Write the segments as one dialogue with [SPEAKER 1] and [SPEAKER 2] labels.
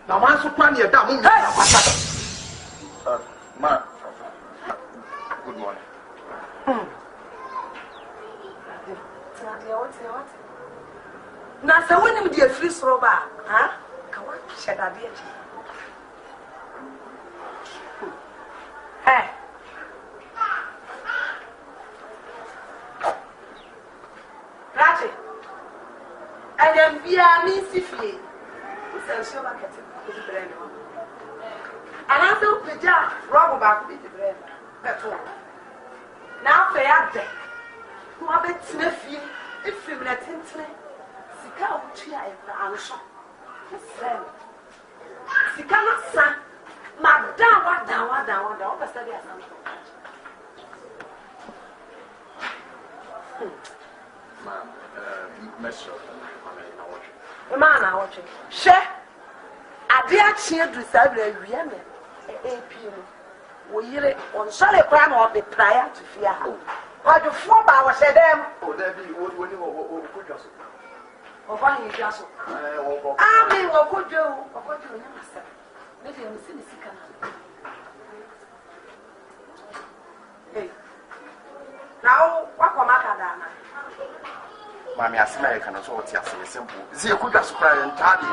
[SPEAKER 1] Now, once upon your damn ma. Good morning.
[SPEAKER 2] Now, so when you dear free robber, huh? Come on, shed a beer. Hey. Ratchet. And then be a missy fee. Who sells your market with the brand? And I don't pay Jack, rob about with the brand. That's all. Now, pay up there. Who have it sniffy if you let him play. Sika utia and answer. Sika not son. Madam, what down, the study as
[SPEAKER 1] Ma'am, Messer.
[SPEAKER 2] Man, I watch it. Share. I dare cheer to serve the Yemen. We hear it on solid crime or the prior to fear. What the 4 hours said them?
[SPEAKER 1] Oh, there be when you could just.
[SPEAKER 2] Or one you just. I mean, what could you? Or what you never said? Maybe I'm seeing the sick. Hey. Now, what come out?
[SPEAKER 1] Mammy, as American as all simple. See, you could just cry and tardy.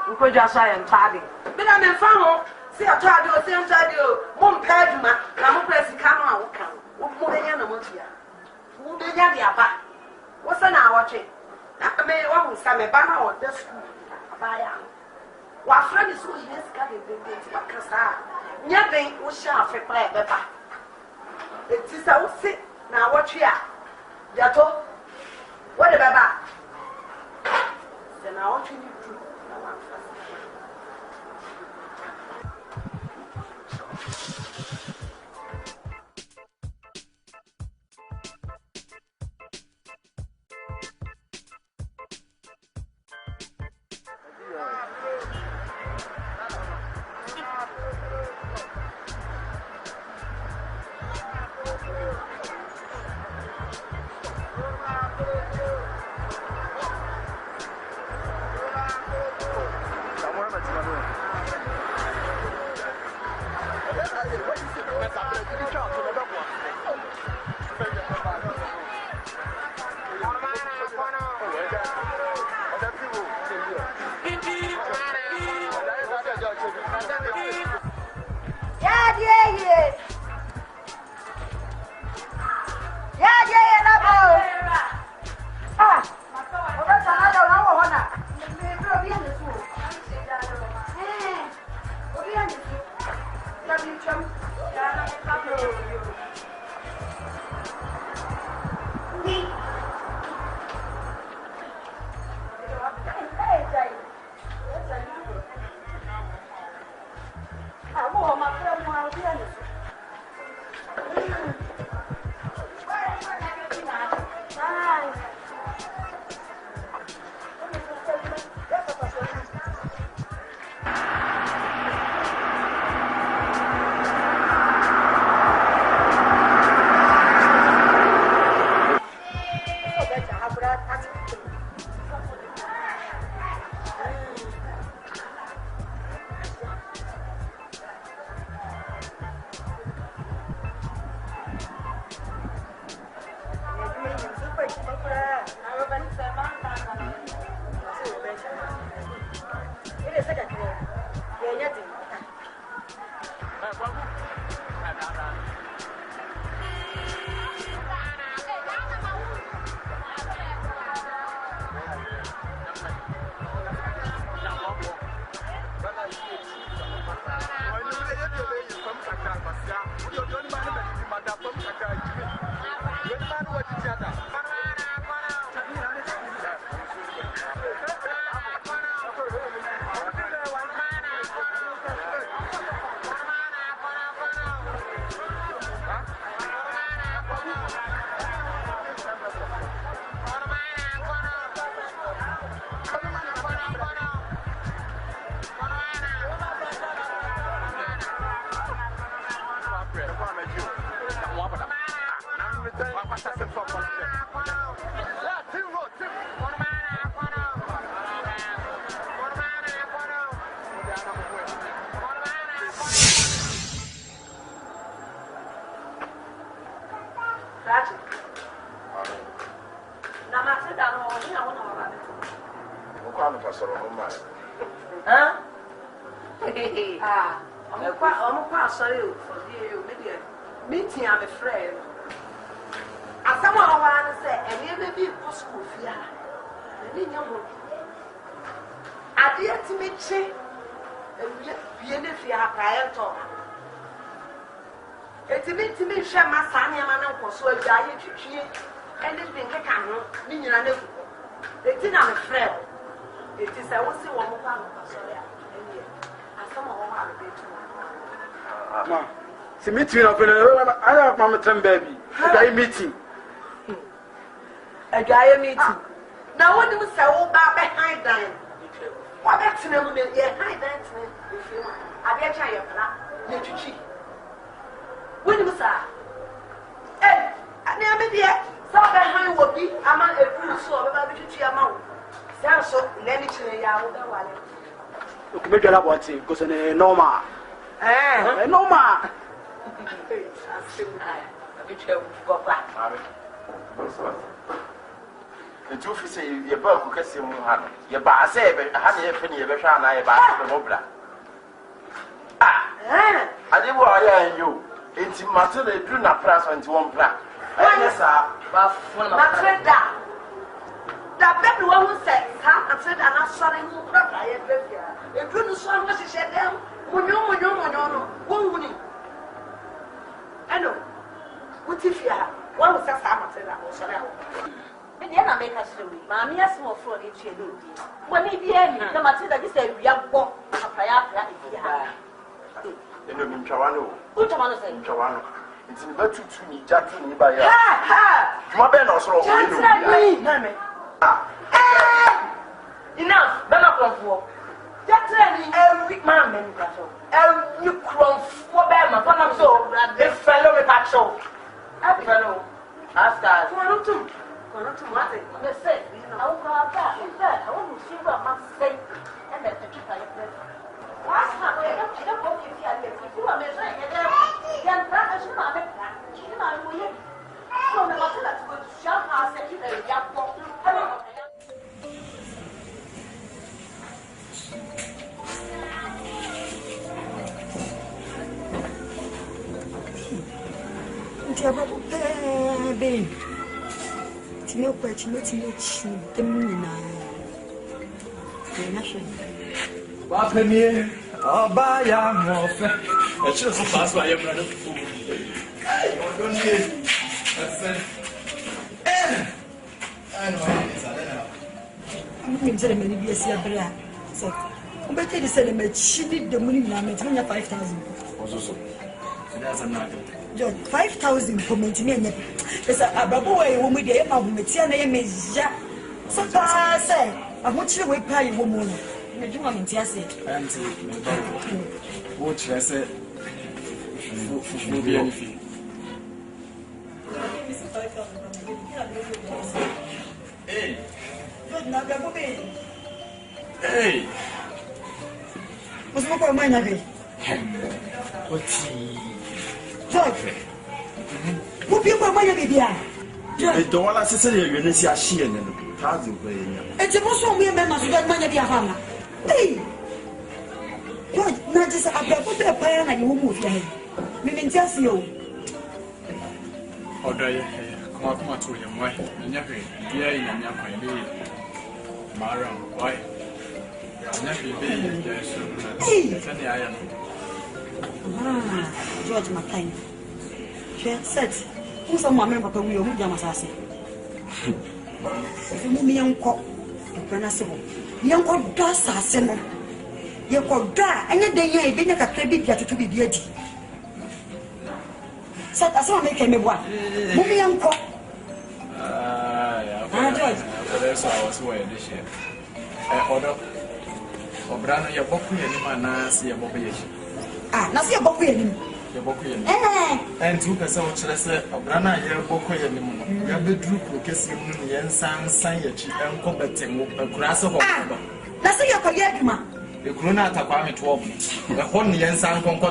[SPEAKER 1] You
[SPEAKER 2] could just say and tardy. But I'm in fun. See, I tried to same time. One pedma, I'm pressing camera. What more than Yanamotia? Who did Yabba? What's an hour watching? I may always have a banner or this school. What friend is who he has got in the Cassa? Nothing was sharp for play, Pepper. It is I will sit now. Watch here. Yato, what about? Then I want you to.
[SPEAKER 1] pasoro no ma.
[SPEAKER 2] I'm sorry for you, media. Meeting, I'm afraid. As someone I want to say, and you may be possible fear. I dare to meet you, and if you have prior talk. It's a bit to me, share my son and uncle, so I die to cheer, and it's been a canoe, meaning I know. It's in I'm afraid. It is I will see one more pound of sorry. As someone I want to be too.
[SPEAKER 3] See meeting of I have Mamma Tim baby. A guy meeting.
[SPEAKER 2] A guy meeting. Now, what do you say? Oh, behind them. What that's no one, yeah, high dance. I bet you are not. You when you say, eh, I never yet. So behind will be among a fool so about the amount. So, let me tell you,
[SPEAKER 3] look, make it up what's it because a normal. Eh, normal.
[SPEAKER 1] The truth is, your book can see Muhammad. Your bar say, honey, a penny, a better, and I about the mobile. I didn't want you. It's matter they do not press on one plan. Yes, sir, but one of my friend that. That baby one said, come and said, I'm not sorry, who brought I have lived here. If you do so much, she said, them, when you, one winning. I know. What if you have one was a summer said, I was sorry. And then I make us do it. Mammy, a small fraud if she do. When he be any, no matter that you say, we have walked a prayer if you have. You know, in Chawano. Who Chawano say? Chawano. It's in the two to me, Jack to me by ha! My ben also. Enough, then I come for. That's every man, every crumb for Bama, one of so, this fellow with that show. Happy fellow, ask us. What to what they say? I will go back. I want to see what I must say. And then the truth I have. Last time, I don't go to you are measuring it. Then that is not a plan. You know, so the matter that's good shall ask that you know, young walk through.
[SPEAKER 4] Baby, it's no question, it's no cheap. The moon
[SPEAKER 5] What penny? Oh, buy young offer. I just pass by your brother. I don't need. I know.
[SPEAKER 4] I'm going to many years here. So, I'm better to sell them. She did the money now, it's 5,000.
[SPEAKER 5] Also, that's another.
[SPEAKER 4] John, 5,000 for me. It's a babu way woman, the Emma, Metiana, so I say, I want you to wait by woman. You want me to say,
[SPEAKER 5] what should I say? No be anything. Hey, hey,
[SPEAKER 4] what's my mind of it?
[SPEAKER 5] What's
[SPEAKER 4] George, who people my baby?
[SPEAKER 5] I don't want to say you're going to see a she and thousand playing.
[SPEAKER 4] It's a most me members who got money. Hey, George, not just a put a plan and you move your head. Meaning just you.
[SPEAKER 5] Or do you come up to your wife and your dear in your family? Maram, why?
[SPEAKER 4] George Matain. She said, who's a mamma, but we are Yamasasi. Me uncle, Prenasible. Young called Dassa, you called Da, and yet they ain't been a credit yet to be deity. Said, I saw me came one. Mummy uncle. George.
[SPEAKER 5] That's why I was away this year. Order. Obrano ya boku ya nima na si ya boku yeshi.
[SPEAKER 4] Na si ya boku ya nima.
[SPEAKER 5] Ya boku ya nima. And two person ochire se obrana ya boku ya nima. Ya bedru pro kesi mu ya nsan ya chi enko betengo ekura se ho ba.
[SPEAKER 4] Na si ya koye aduma.
[SPEAKER 5] Ekuru na atakwa me 12. E ho ne ya nsan konko.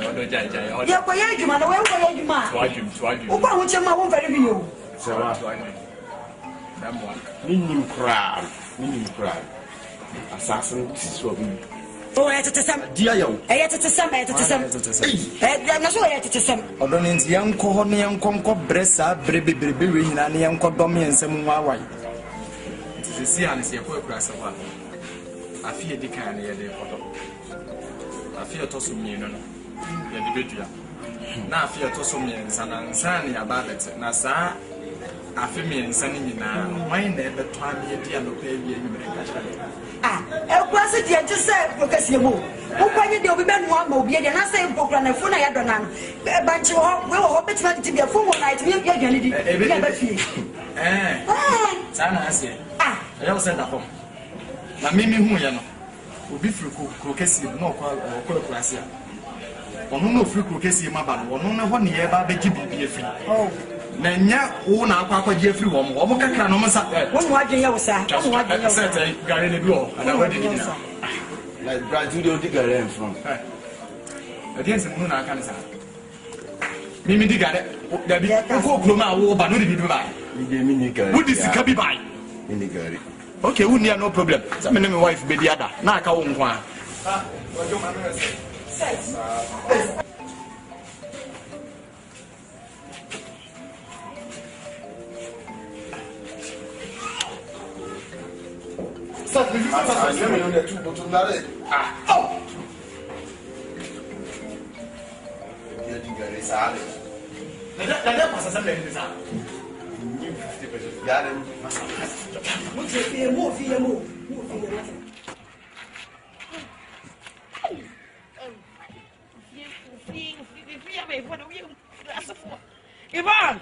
[SPEAKER 5] Odo jai.
[SPEAKER 4] Ya koye aduma na we koye aduma. Twajum. Uba ho chema won very bi o.
[SPEAKER 5] Sewa. Minim kra. assassin so
[SPEAKER 4] Oh, I had to some.
[SPEAKER 5] Dear you.
[SPEAKER 4] I had to some. I had to some. I'm not sure I had to some.
[SPEAKER 5] Odon's young Kohonian Conco Bressa, Bribby, and young Codomi and some Hawaii. It is a sea and see a poor grass of one. I fear the can near the photo. I fear Tosumi, no, the now, fear Tosumi and San about it. Nasa, I feel me and Sunny now. Why never time ye dear no pay you?
[SPEAKER 4] El president just said, because you move. Who can you do? We been one more, and I say, Bookland and Funa Yadonan. But you will hope it's not to be a full night. We'll get you. Sana, I say, I also said that home. My Mimi Huyano will be free crocassi, no crocassia. Or no free crocassi, my band, or no one near Baby be free. Oh. Nanya una kwa Jeffrey wom oboka kra no masa won wadwen ya wosa won wadwen ya wosa gare le bi o ana wadi ni na
[SPEAKER 1] like Brazil dey digare en from
[SPEAKER 5] adiense mu na aka ni sa mimi digare da bi ko kloma wo ba no di bi ba
[SPEAKER 1] mi dey mi ni gare
[SPEAKER 5] wudi sika bi bai
[SPEAKER 1] mi ni gare
[SPEAKER 5] okay wudi no problem say me my wife be di ada na aka wo nko a wajo ma no say
[SPEAKER 1] Stop me, you on the two bottom there. Oh. You think there is all.
[SPEAKER 5] Let pass some like this.
[SPEAKER 1] You 50%. Yeah, them.
[SPEAKER 4] Move.
[SPEAKER 2] Ivan.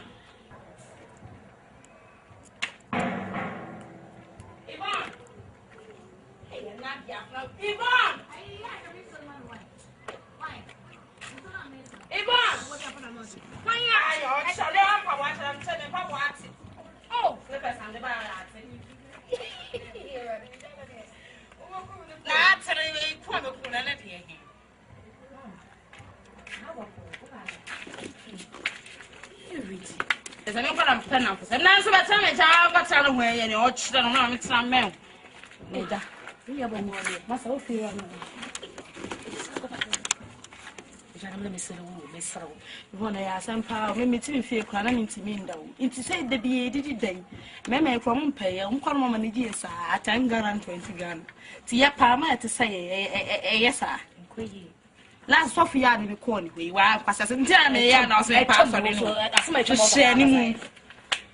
[SPEAKER 2] Last Sophia in the corner, we were passing time. I know, so I pass on it.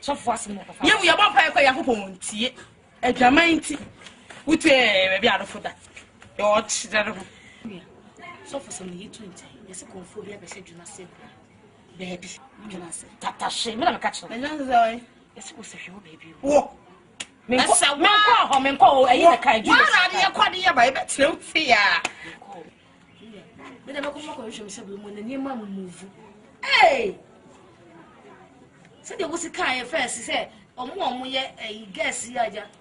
[SPEAKER 2] So far, you are about to see a Jamaican with a out of that. So for some year 20, yes, a comfort, I said, you must say, baby, you must say, that shame, I'm a catcher. And then, yes, it was a few baby. Walk. Miss Home and call a year kind. What are you quite near by that? No fear. But I'm not going to show when the new mamma move. Hey! Said there was a kind of first, he said, or more, a guess,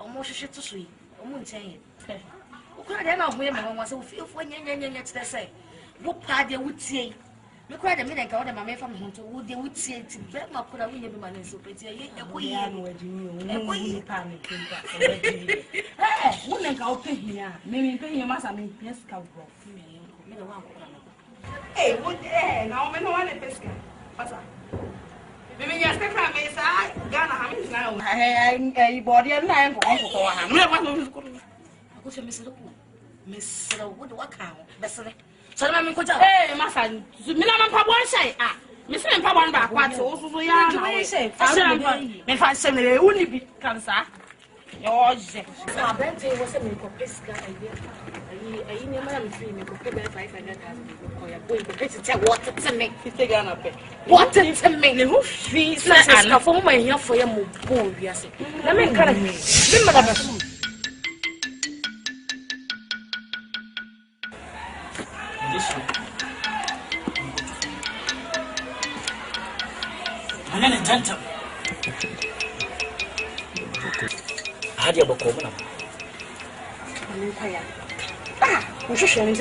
[SPEAKER 2] almost a shit to sweet, or moon saying. I don't know where was so feel for yet to say. What part they would say? Look right a minute, I my man from home to would they would say to bet my put away the money so pretty. We are no way panic. Hey, wouldn't go pay here. Maybe pay your master, yes, come from. Hey, would now we know what it is. What's up? Maybe yes, the crime is I got a hammer now. I body and line for him. Miss what count? So I'm going to hey, my son, Milan one say, Miss Papa back, what's also young. Say, if I send it, only be cancer. Yours, I bet it was a make of this guy. I never free me to pay 500,000 for your boy. What to make you take on a bit? What to make who fees and for my here for your move? Yes, let me cut me.
[SPEAKER 3] I'm an gentleman. How do you go?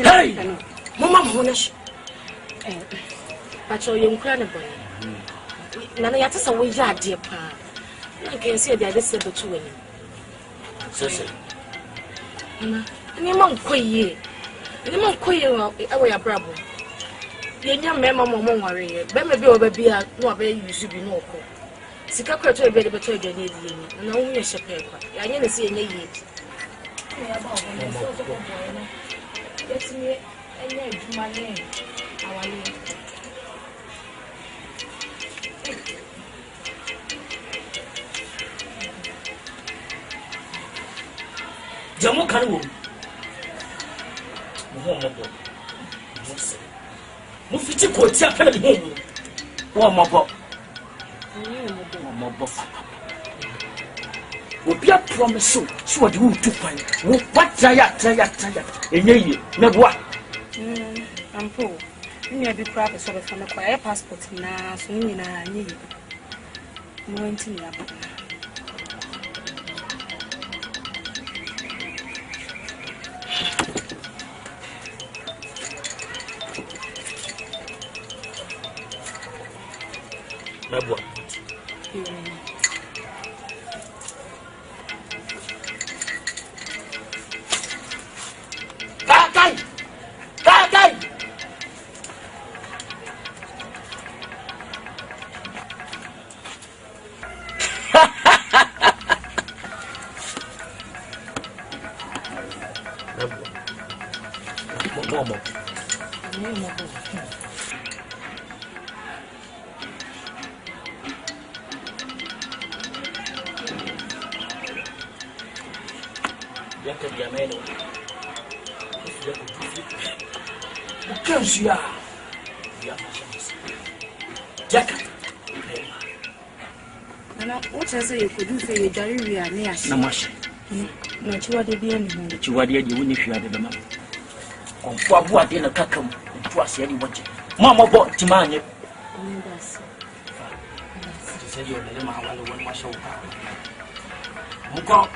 [SPEAKER 3] Hey, Mama, Monish. But you're incredible. None of us are way that dear pa. I can see the other said to win. So,
[SPEAKER 6] Anyone quay, anyone quay away a bravo. The young man, Mamma worry, but maybe over be a no very you should be no call. Sekyere to a bit of a trade and only a shepherd. I never see any yet. Get me and my name.
[SPEAKER 7] Jamu Kanu. Mufiti Kotia Penny. One more. Will be a promise so what do you find? What try, and ye, never what?
[SPEAKER 6] I'm poor. You may be proud of from a quiet passport now, so you need no intimate.
[SPEAKER 7] Never.
[SPEAKER 6] What I say you could do for your diary and yes.
[SPEAKER 7] No much.
[SPEAKER 6] Not you are the being
[SPEAKER 7] that you are the only if you are the man. On what in a cacum, it was any watch. Mamma bought Timani. Say you're the man who won my show. Muko.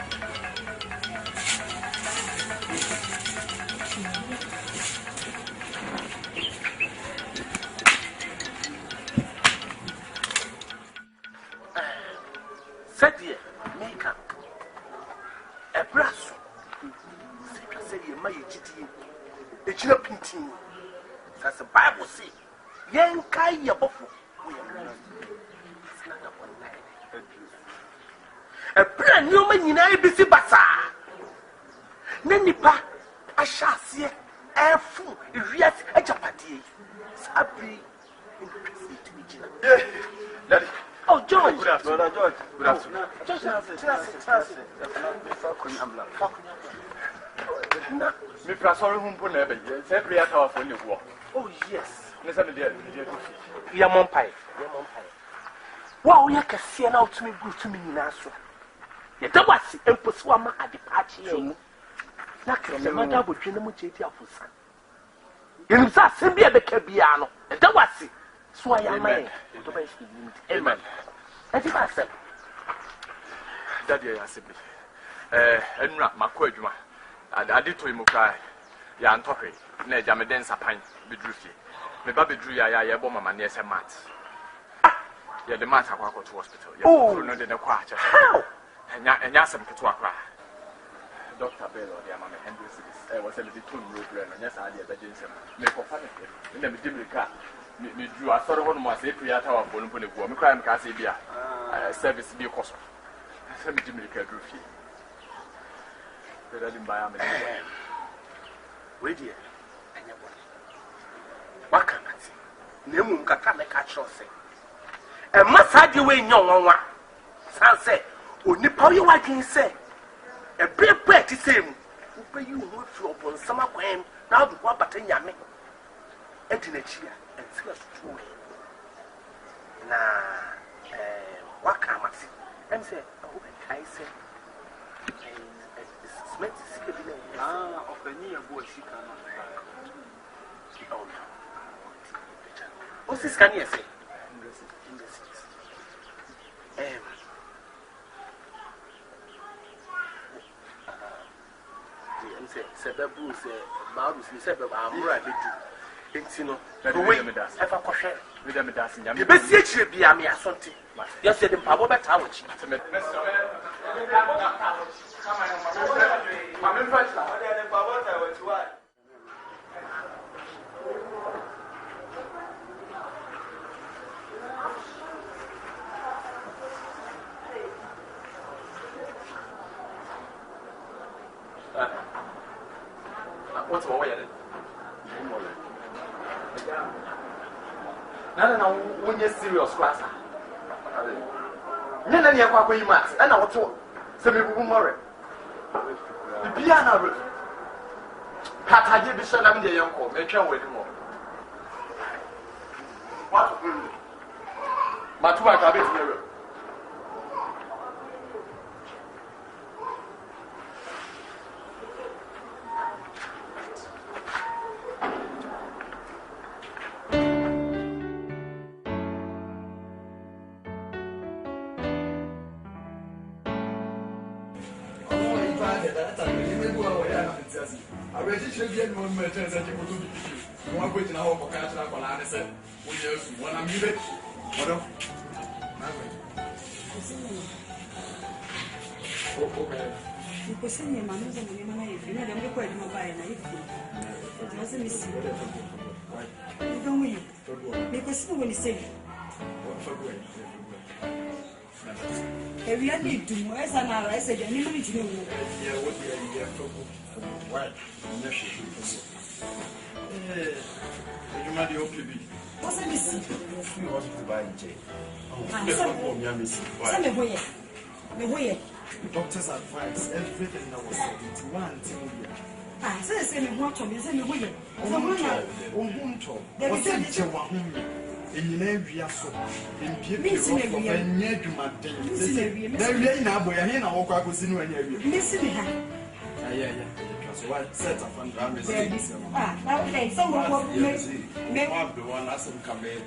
[SPEAKER 1] Sekyere Amankwah a brass. Sekyere my Gideon. The china painting. As the Bible says, Sekyere Baffoe. A brand new man in ABC Bassa. Nenipa, Ashanti, Airfu, Rias, a Japati. Sabri in the president. Oh, George. Good afternoon, George. Good afternoon. Oh, yes. We are Mompire. Wow, you can see an out to me good to me in Asra. Yet I was in Poswama at the party. Not the mother would train the Mucheti of Fusa. You saw Simbia the Cabiano, and that was it. So I am mine. Amen. I think I said, Daddy, I said, Enra, my quadruma. I did to him cry. Yan Tory, Nejamaden Sapine, Bedruki. The baby drew ya bomber man, yes, a mat. Yeah, the mat I walk to hospital. Oh, no, the quarter. How? And Yasam Katuakra. Dr. Bell or the Amama Henry was a little too rude, and yes, I did the Jensen. Make for fun. In the Dimmy car. Me drew a sort of one was a pre-tower of Bolipoli, me crime Cassibia, service be a cost. Send me Dimmy car drew fee. But I didn't buy a man. Wait here. What can I say? Nemu Katana catch your say. A massage away in your one. San say, O Nipa, you what can say? A brave bet is him. Who pay you with you upon summer when now the one but in Yami. And in a chair and see us through. Nah, what can I say? And say, oh, I say, Smith is of the near boy, she cannot. Oh, what's this can you say? Sebebu say, Marus, you said, I'm right with you. It's no, the way me does. Have a question with them, does. The best should be a me Asante. Yes, said the Pabo Batawich.
[SPEAKER 5] What's the way? No, when you're serious, class. You know, you're quite much, and I will talk. Some people more. The piano. Pataji be sure I'm the young call, make your way more. What? Matuba Cabin here. I read it again one more chance that you will do. One question I hope for catching up on Anderson. When I'm here, what up?
[SPEAKER 4] You could send me manners and women if you know them to quite mobile and it wasn't missing. You don't win. Because no one is saying. We are need to more as an hour. I said, I need to know.
[SPEAKER 5] Why? You might be okay.
[SPEAKER 4] What's a missing?
[SPEAKER 5] You want to buy Jay.
[SPEAKER 4] Some way.
[SPEAKER 5] Doctor's advice, everything that was 71 thing.
[SPEAKER 4] Ah, so say me what to me, say me way. So
[SPEAKER 5] home to. What's it you want home? In every so. In people and yet you might think. There is now boy here now walk was in when you
[SPEAKER 4] listen me.
[SPEAKER 5] Yeah. So what set up and drums.
[SPEAKER 4] Ah, okay, so what me
[SPEAKER 5] want the one as some come baby.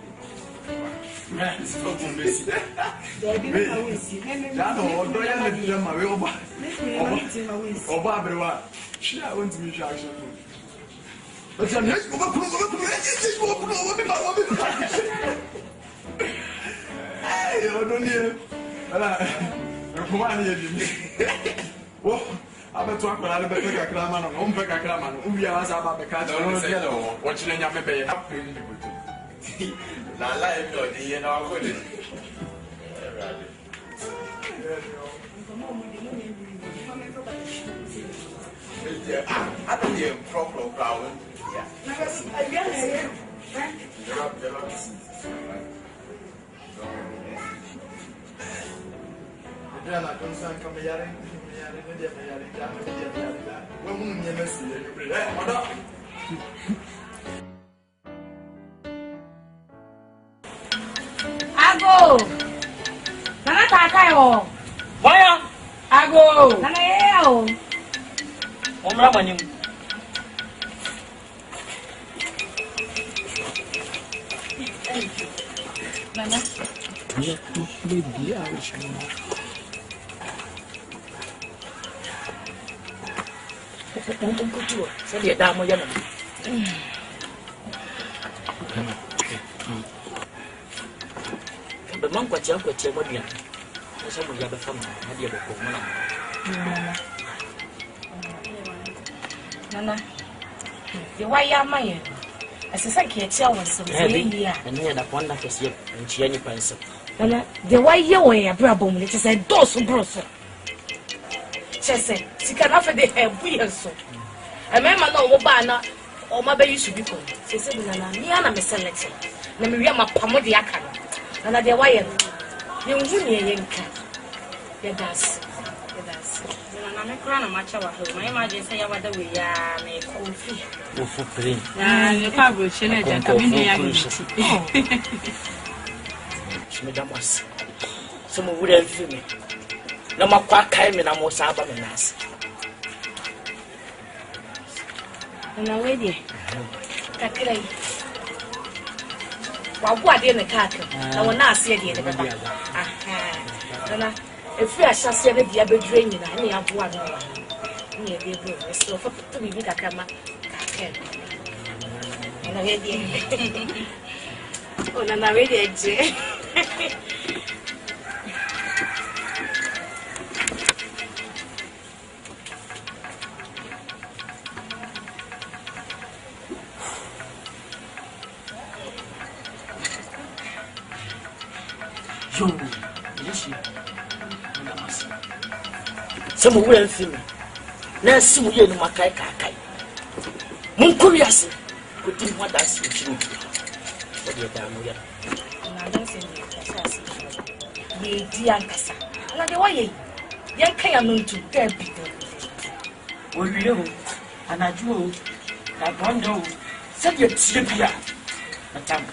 [SPEAKER 5] It's not to miss it. I want to meet you actually. But I'm not hey, I don't hear. Come on here. I'm a talk about the Craman, Umpeka Craman, we are about the cat. What's your name? Now, life, you know, good. I don't hear proper crowd.
[SPEAKER 6] Ago. Nana takayo.
[SPEAKER 7] Why?
[SPEAKER 6] Ago. Nana yeo.
[SPEAKER 7] Omra manim.
[SPEAKER 6] Nana.
[SPEAKER 3] You have to play the Irish.
[SPEAKER 7] Say the damo yana. The man kwacha modia. So we have a family. Hadi aboko mana.
[SPEAKER 6] Nana. The why ya maye. As a Sekyere was so here.
[SPEAKER 7] And here that one that is here and she any pencil.
[SPEAKER 6] Nana, the why you way a brabum, it is a dose of broso. She said, she can offer the hair we so. A man no bana or my baby should be called. She said, Nana, me and I'm a selector. Let me read my Pamodiakan. Nana, the why you wouldn't Yes, yes.
[SPEAKER 8] I'm a crown of much of my imagine say what the way I make coffee.
[SPEAKER 6] You can't go change and come in here.
[SPEAKER 7] She made a mess. Some would have feel me. No more quack came in a more sabbath and us.
[SPEAKER 6] And I'm ready. What in the cat? I will not see it. If we are just saying the other dreaming, I may have one near the room. So for to be with a camera. And I ready. Oh, and I ready.
[SPEAKER 7] Yo, yes, some will film. Now, see you in my kai. Munkurias, could do what I see you. What you're down here. Ye, dear Cassa, and the way you can't know to get people. Oh, you and I do. I wonder, said your trivia. Madame.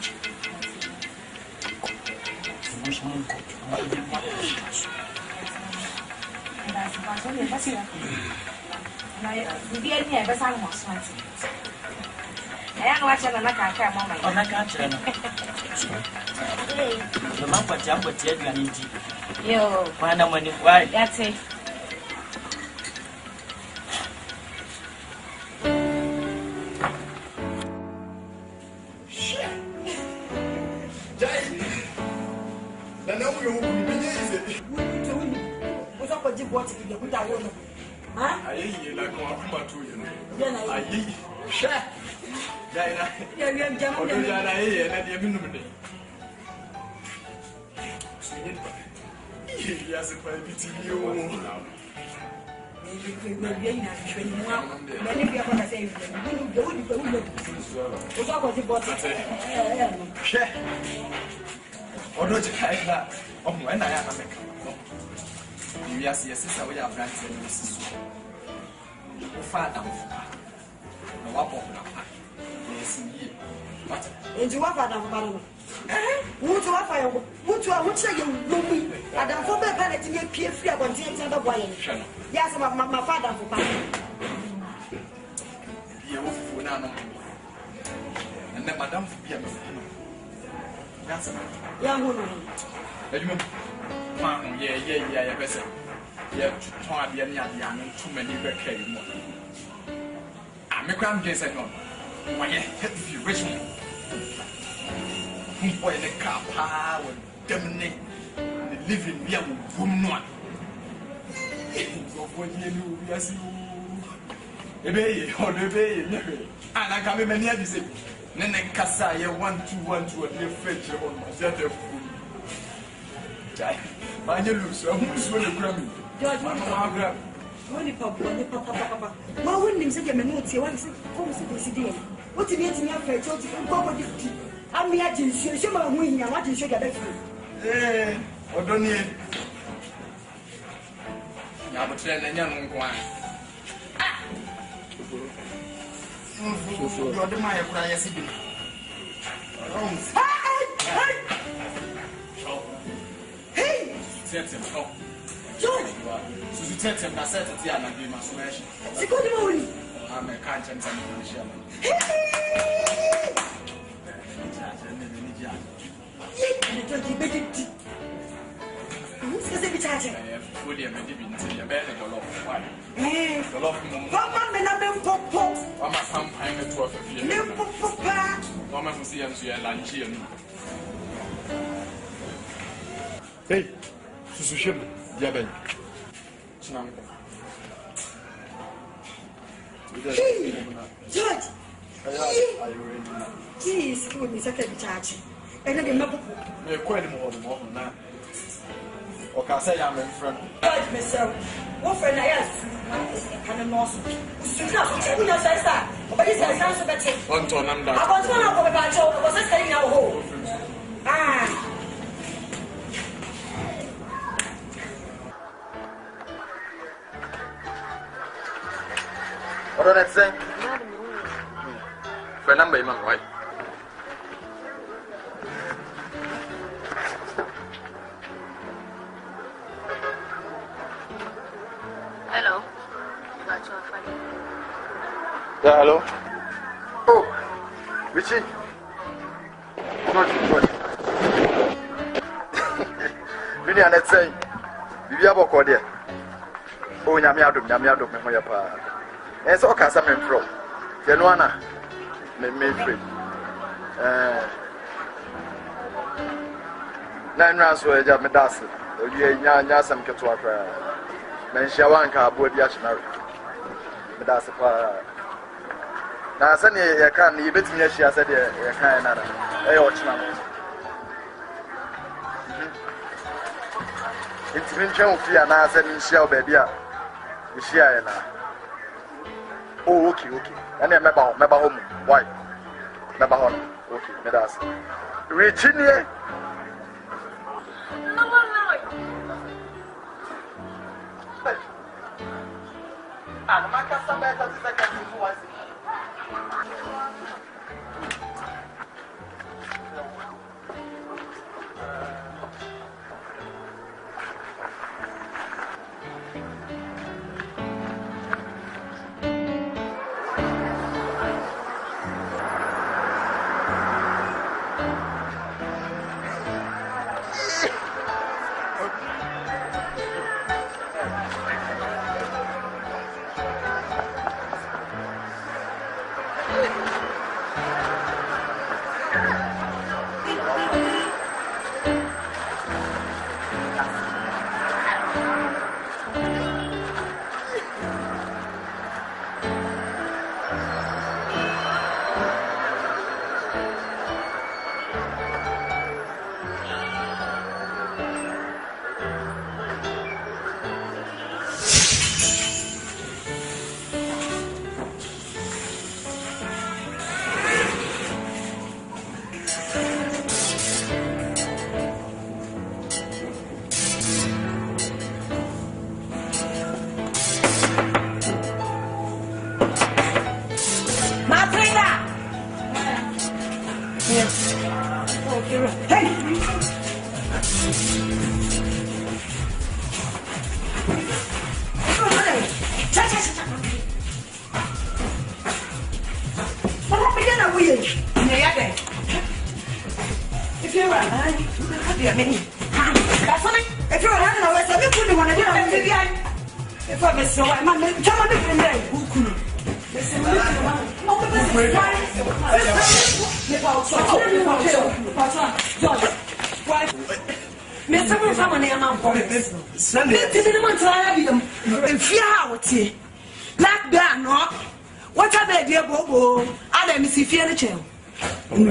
[SPEAKER 5] Hey, Susushim, Yaben.
[SPEAKER 4] Hey, George. Please, put me second charge. And then the
[SPEAKER 5] may quite more now. Or can say I'm in front.
[SPEAKER 4] George, myself. What friend I asked? I'm not so. Susan, you say that. But this is not so bad.
[SPEAKER 5] One ton, I'm down.
[SPEAKER 4] I was one of the batch. I was saying our home. Ah.
[SPEAKER 1] What do I say? For number, man, right?
[SPEAKER 6] Hello.
[SPEAKER 1] Yeah, hello. Oh, Richie. George. Really, and let's say, if you have a call there. Oh, Yamiado, me, my pa. And so, Casa Menfro. Genuana, me free. 9 rounds were Jamadas. You some Katuaka. Menshawanka, Bodiachmary. Medasa. Now, Sunny, you can't leave it to me. She said, you can't. I watch now.
[SPEAKER 9] It's been shown fear and I said in shell baby. We share now. Oh, okay. And then member home. Why? Member home. Okay, let us. Reaching here. And my customer 30 seconds into one.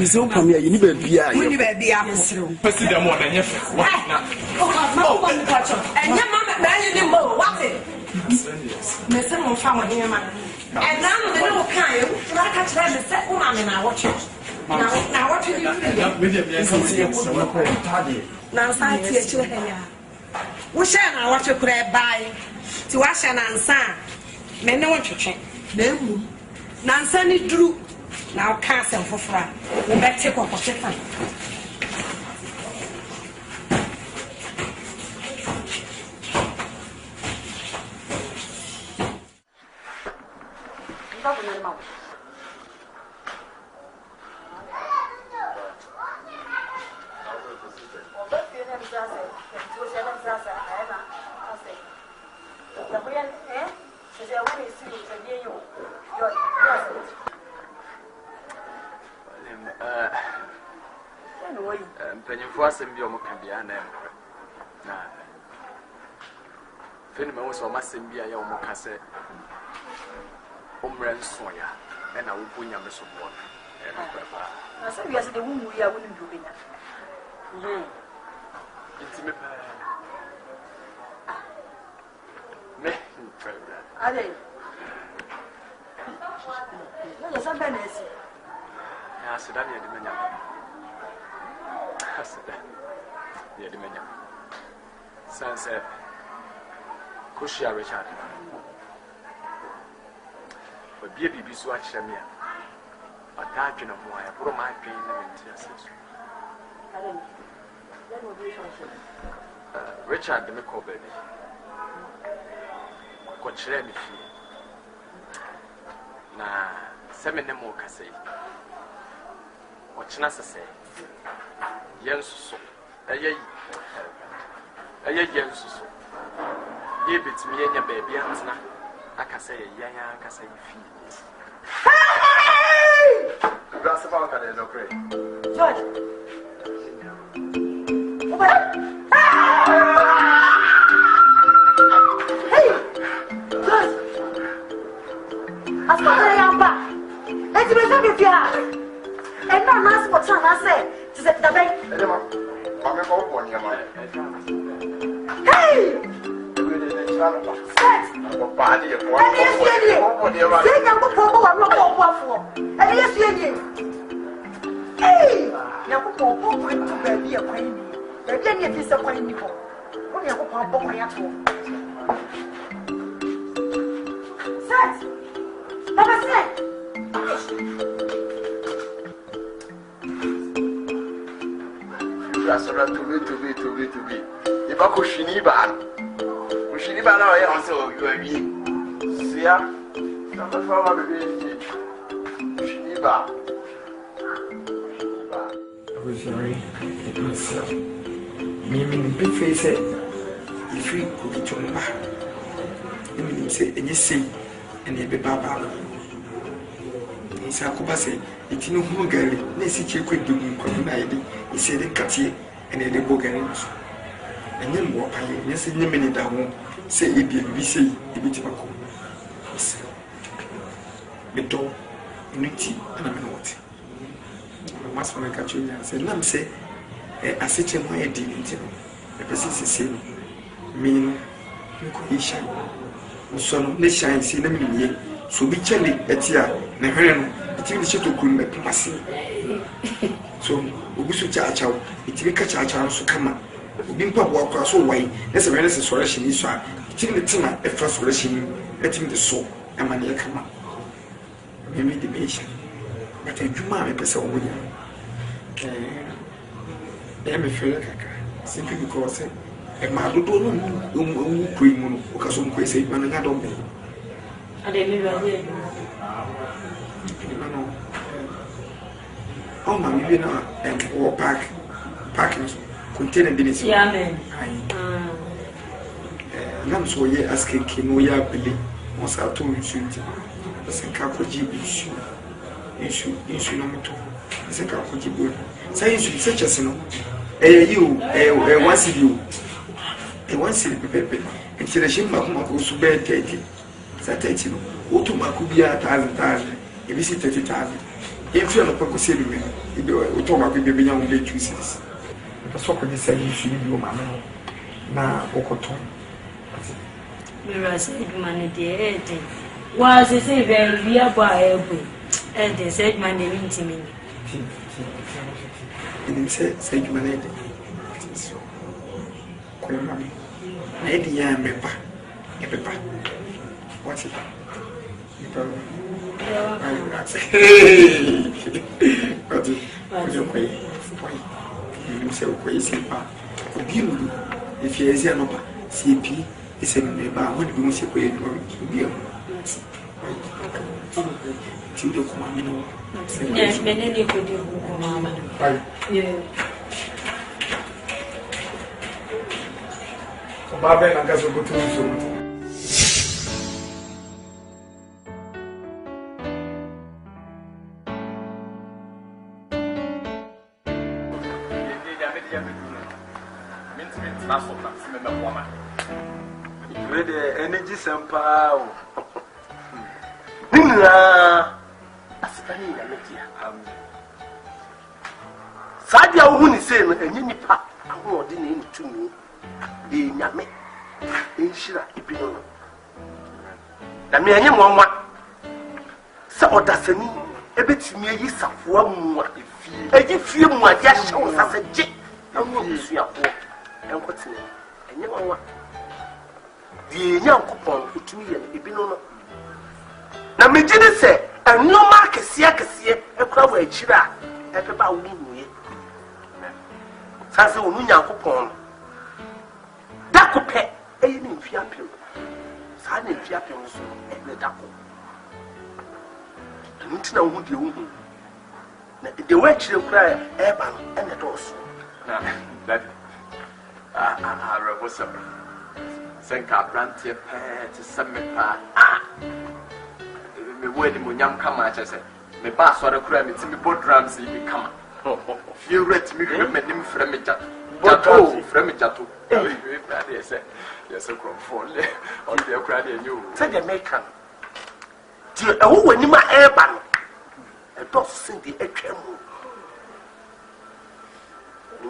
[SPEAKER 3] So come here, you need baby.
[SPEAKER 2] You need baby.
[SPEAKER 5] President more than yes.
[SPEAKER 2] And your mama, you more. What's it? Miss Simon found him. And now the little kind, like I tried to set one in our watch. Now, what do you do? Now, science, we shall now what you could buy to wash an answer. Men know what you change. Then, Nancy drew. Now, cancel for fry. We better take up a chicken.
[SPEAKER 5] So much in Bia Yomocase Umran Soya, and I will bring a mess of water.
[SPEAKER 2] I said, yes, the woman we are willing to be there.
[SPEAKER 5] Intimate.
[SPEAKER 2] Are they? There's something else.
[SPEAKER 5] I said, I need the menu. I said, yeah, the menu. Sunset. Kushia Richard. But baby be so much me. But that you know why I put my pain in tears. Richard, the Miko baby. Coach Remy. Na Seminemo Cassay. What Nasa say? Yes, a yes. Give it to me and your baby, Answer. I can say, young, I can say, hey! Grass of our no pray.
[SPEAKER 2] Hey! Good! As far as I am back, let's be happy if you are. And not ask what I say to set the bank.
[SPEAKER 9] I'm going to go on your mind.
[SPEAKER 2] Hey!
[SPEAKER 1] To be. If I could Shiniba now, I answer you are me. See ya. Number 4, Shiniba.
[SPEAKER 5] I was sorry. It was me, big face. If you could get your back, you say, and you see, and you be Baba. He said, Kubase, it's no more girl. Let's see you quick doing Common. He said, the Catty and the Bogarins. And then walk by yes, in a minute down, say it be say, a bit of a cool. The door, unity, and I'm not. I must want to catch you and say, Nam say, I sit in my dignity. The person is saying, mean, you could shine. So, let's shine, see them in ye. So be chilly at ya, Nahran, it will shit to cool make passing. So, we should charge out, it will catch our chance to come up. Bimpa walk across away, there's a very restoration is right. Till the time, a first relation, letting the soul, and money come up. Maybe the nation, but I do my person with you. I am a fair simply because a man don't cream, because some crazy man I don't be.
[SPEAKER 7] I didn't know.
[SPEAKER 5] Oh, my, you know, and war parking. Container this.
[SPEAKER 7] Yeah, man.
[SPEAKER 5] I'm so ye asking Kimoya Billy, was out to shoot. The Senkakoji issue number 2. The Senkakoji board. Say you should such as no. Once you a once in the paper. And till the Shimba goes to bed 30. Satatino, Utumakubia 1,000. If you see 30,000. If you are not going to see me, you talk about baby young late choices. The soccer is saying, she will be mamma. Now, Okoton.
[SPEAKER 7] Mirror said, man, dear, was a say very real boy, and they said, my name into me.
[SPEAKER 5] And said, you managed it. Lady, I am a papa. What's it? What's your way? You say, crazy, you if you are not CP, is a neighbor when you say, where you go. To the command,
[SPEAKER 7] yes, many could do, Mamma.
[SPEAKER 5] Baba, I guess we'll go to the energy sample.
[SPEAKER 1] Sadia who say and you nipa who didn't to me. The Yame in Shira Ipino. The mere one. So, Dasani, a bit me is a form. If you want, just show us a jet. And what is your poor? And what's it? And you know what? The young coupon for 2 years, Ipino. Now, me didn't say, and no market, Siakasia, a crowd where Chira, about win. Sasa ununya coupon. Dako pe, ni mfiapim. Sa ni mfiapim so, dako. Nti na hu de hu. Na de wa chire kura eba no ene do so. Na that rebosa. Senka brantie pe te semme pa. Me wedi mo nyam kama cha se. Me ba so re kura me ti me bodrums yi kama. You read me nim from me jato from me jato. Yes, a crop on the crowd you said the American. Dear, oh, when you my airban, a dog send the HM.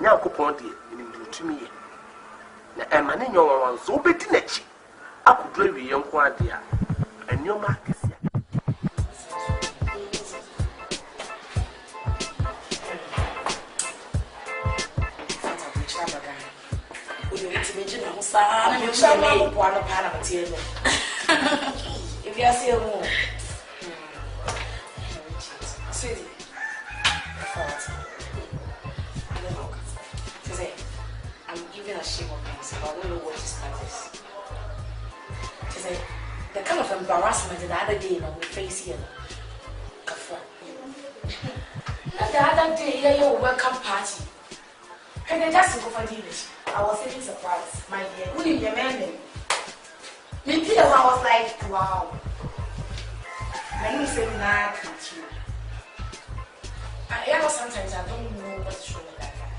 [SPEAKER 1] Now, coupon, to me. na emane nyo wan so obedi na chi akudro wi yenko ade a anyoma akese
[SPEAKER 4] if you see a woman, sweetie, I'm even ashamed of myself. I don't know what to start this. She said, the kind of embarrassment the other day we face here. The other day, your welcome party. And they just go for dinner. I was even surprised, my dear. Who did you remember? Me too, I was like, wow. When you say nah, can't you? I know sometimes I don't know what to show that guy.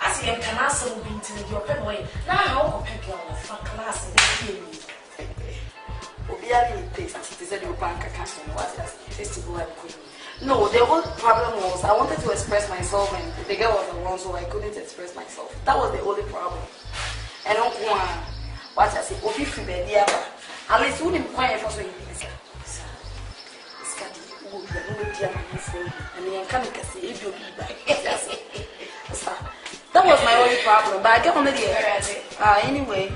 [SPEAKER 4] I see him can ask him being to your pen way. Now I will pick you on the front class and they Obiari taste. They said you bank account and what taste to go and cook. No, the whole problem was I wanted to express myself and the girl was around, so I couldn't express myself. That was the only problem. And what I say, Obi free baby, at least you didn't quiet for so you did. It's got the wood and no dear and the uncanny see if you be back. That was my only problem, but I get on the area. Anyway,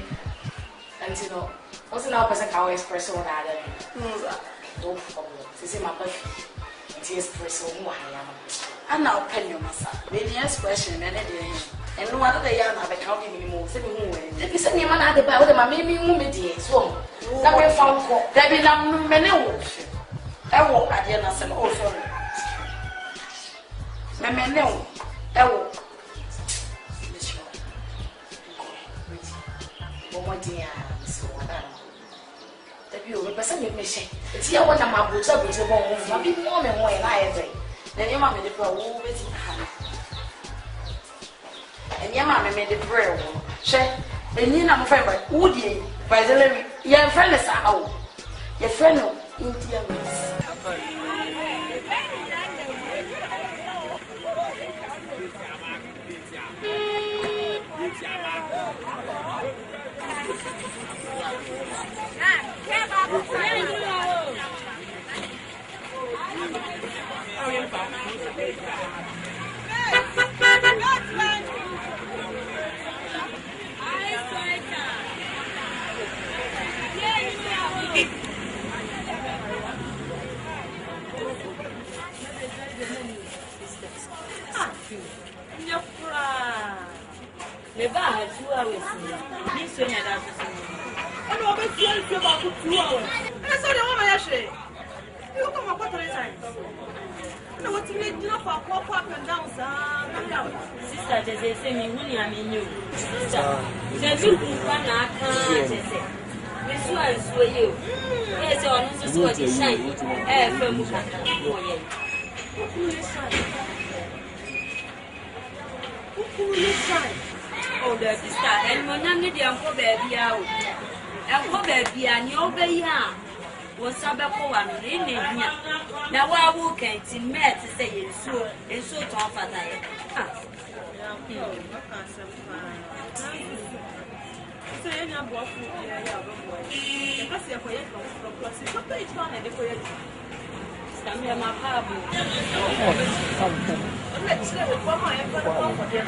[SPEAKER 4] and you know, what's another person can express on that? No problem. This is my birthday. Express who I am. And now, pen your massa. Many expression and no other day, I have a county anymore. If you send your man at the bar with my maybe woman, so that we found there be no many. I walk at the end of some old sorry. Mamma, no, I walk. Oh, my dear, so the person you mission. It's here when I'm about to be my big woman when I agree. Then your mamma made the prayer with and your mamma made the prayer. Share, and you know, my friend, would you by the levy? Your friend is out. Your friend in India.
[SPEAKER 8] Never had 2 hours. This one had I know about 2 hours. And I saw the woman yesterday. You come up 4 times. No, what you need to know for pop and down, sister, they say me, William, and you. Sister, there's you one I can't say. This one is for you. Yes, on this is what you say. From oh, the sister, and when I'm the uncle baby out. Uncle baby, and your baby was Sabako and in here. Now I walk and see met to say it's so tough at that. So, you're not walking here. I see a point from Plus. What is one and the point? Stand here, my papa. Let's let it for my what is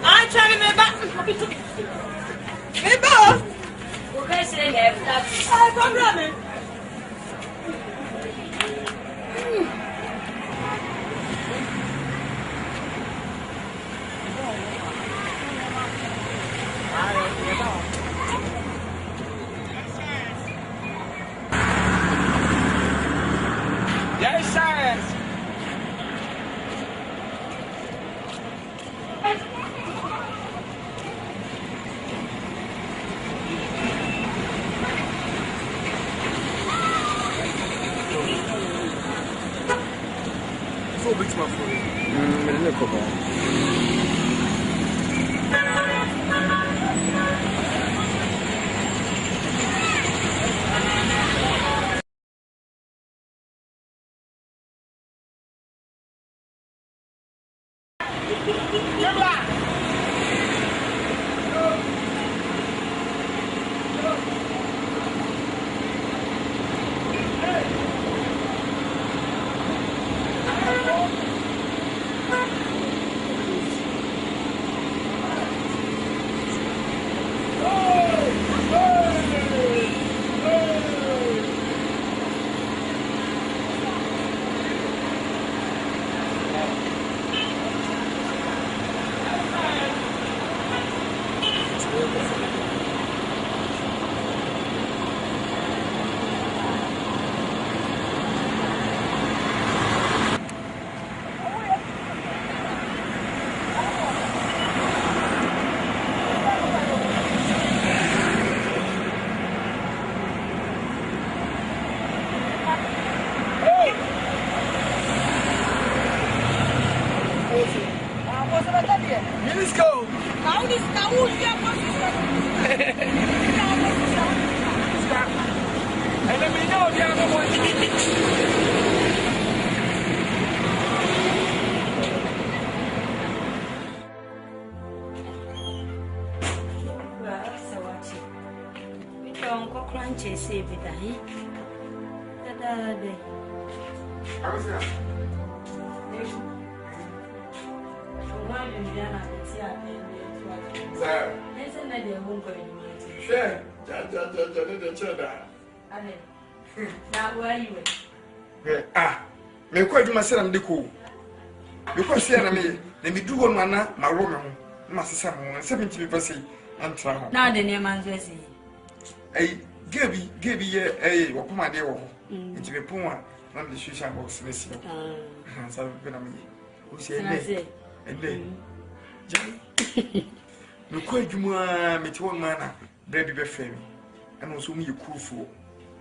[SPEAKER 8] I'm trying to back. Hey, boss. Okay, so they have that. I'm running.
[SPEAKER 5] Yes, science. Me quite my son, the cool. Because I mean, let me do one man, my woman, Master Sam, 70%.
[SPEAKER 4] Now the name is
[SPEAKER 5] a Gabby, a open my dear, it's a poor, not the shoes I was listening. So, who said, and then, no quite you met one manner, baby Baffoe, and also me cool for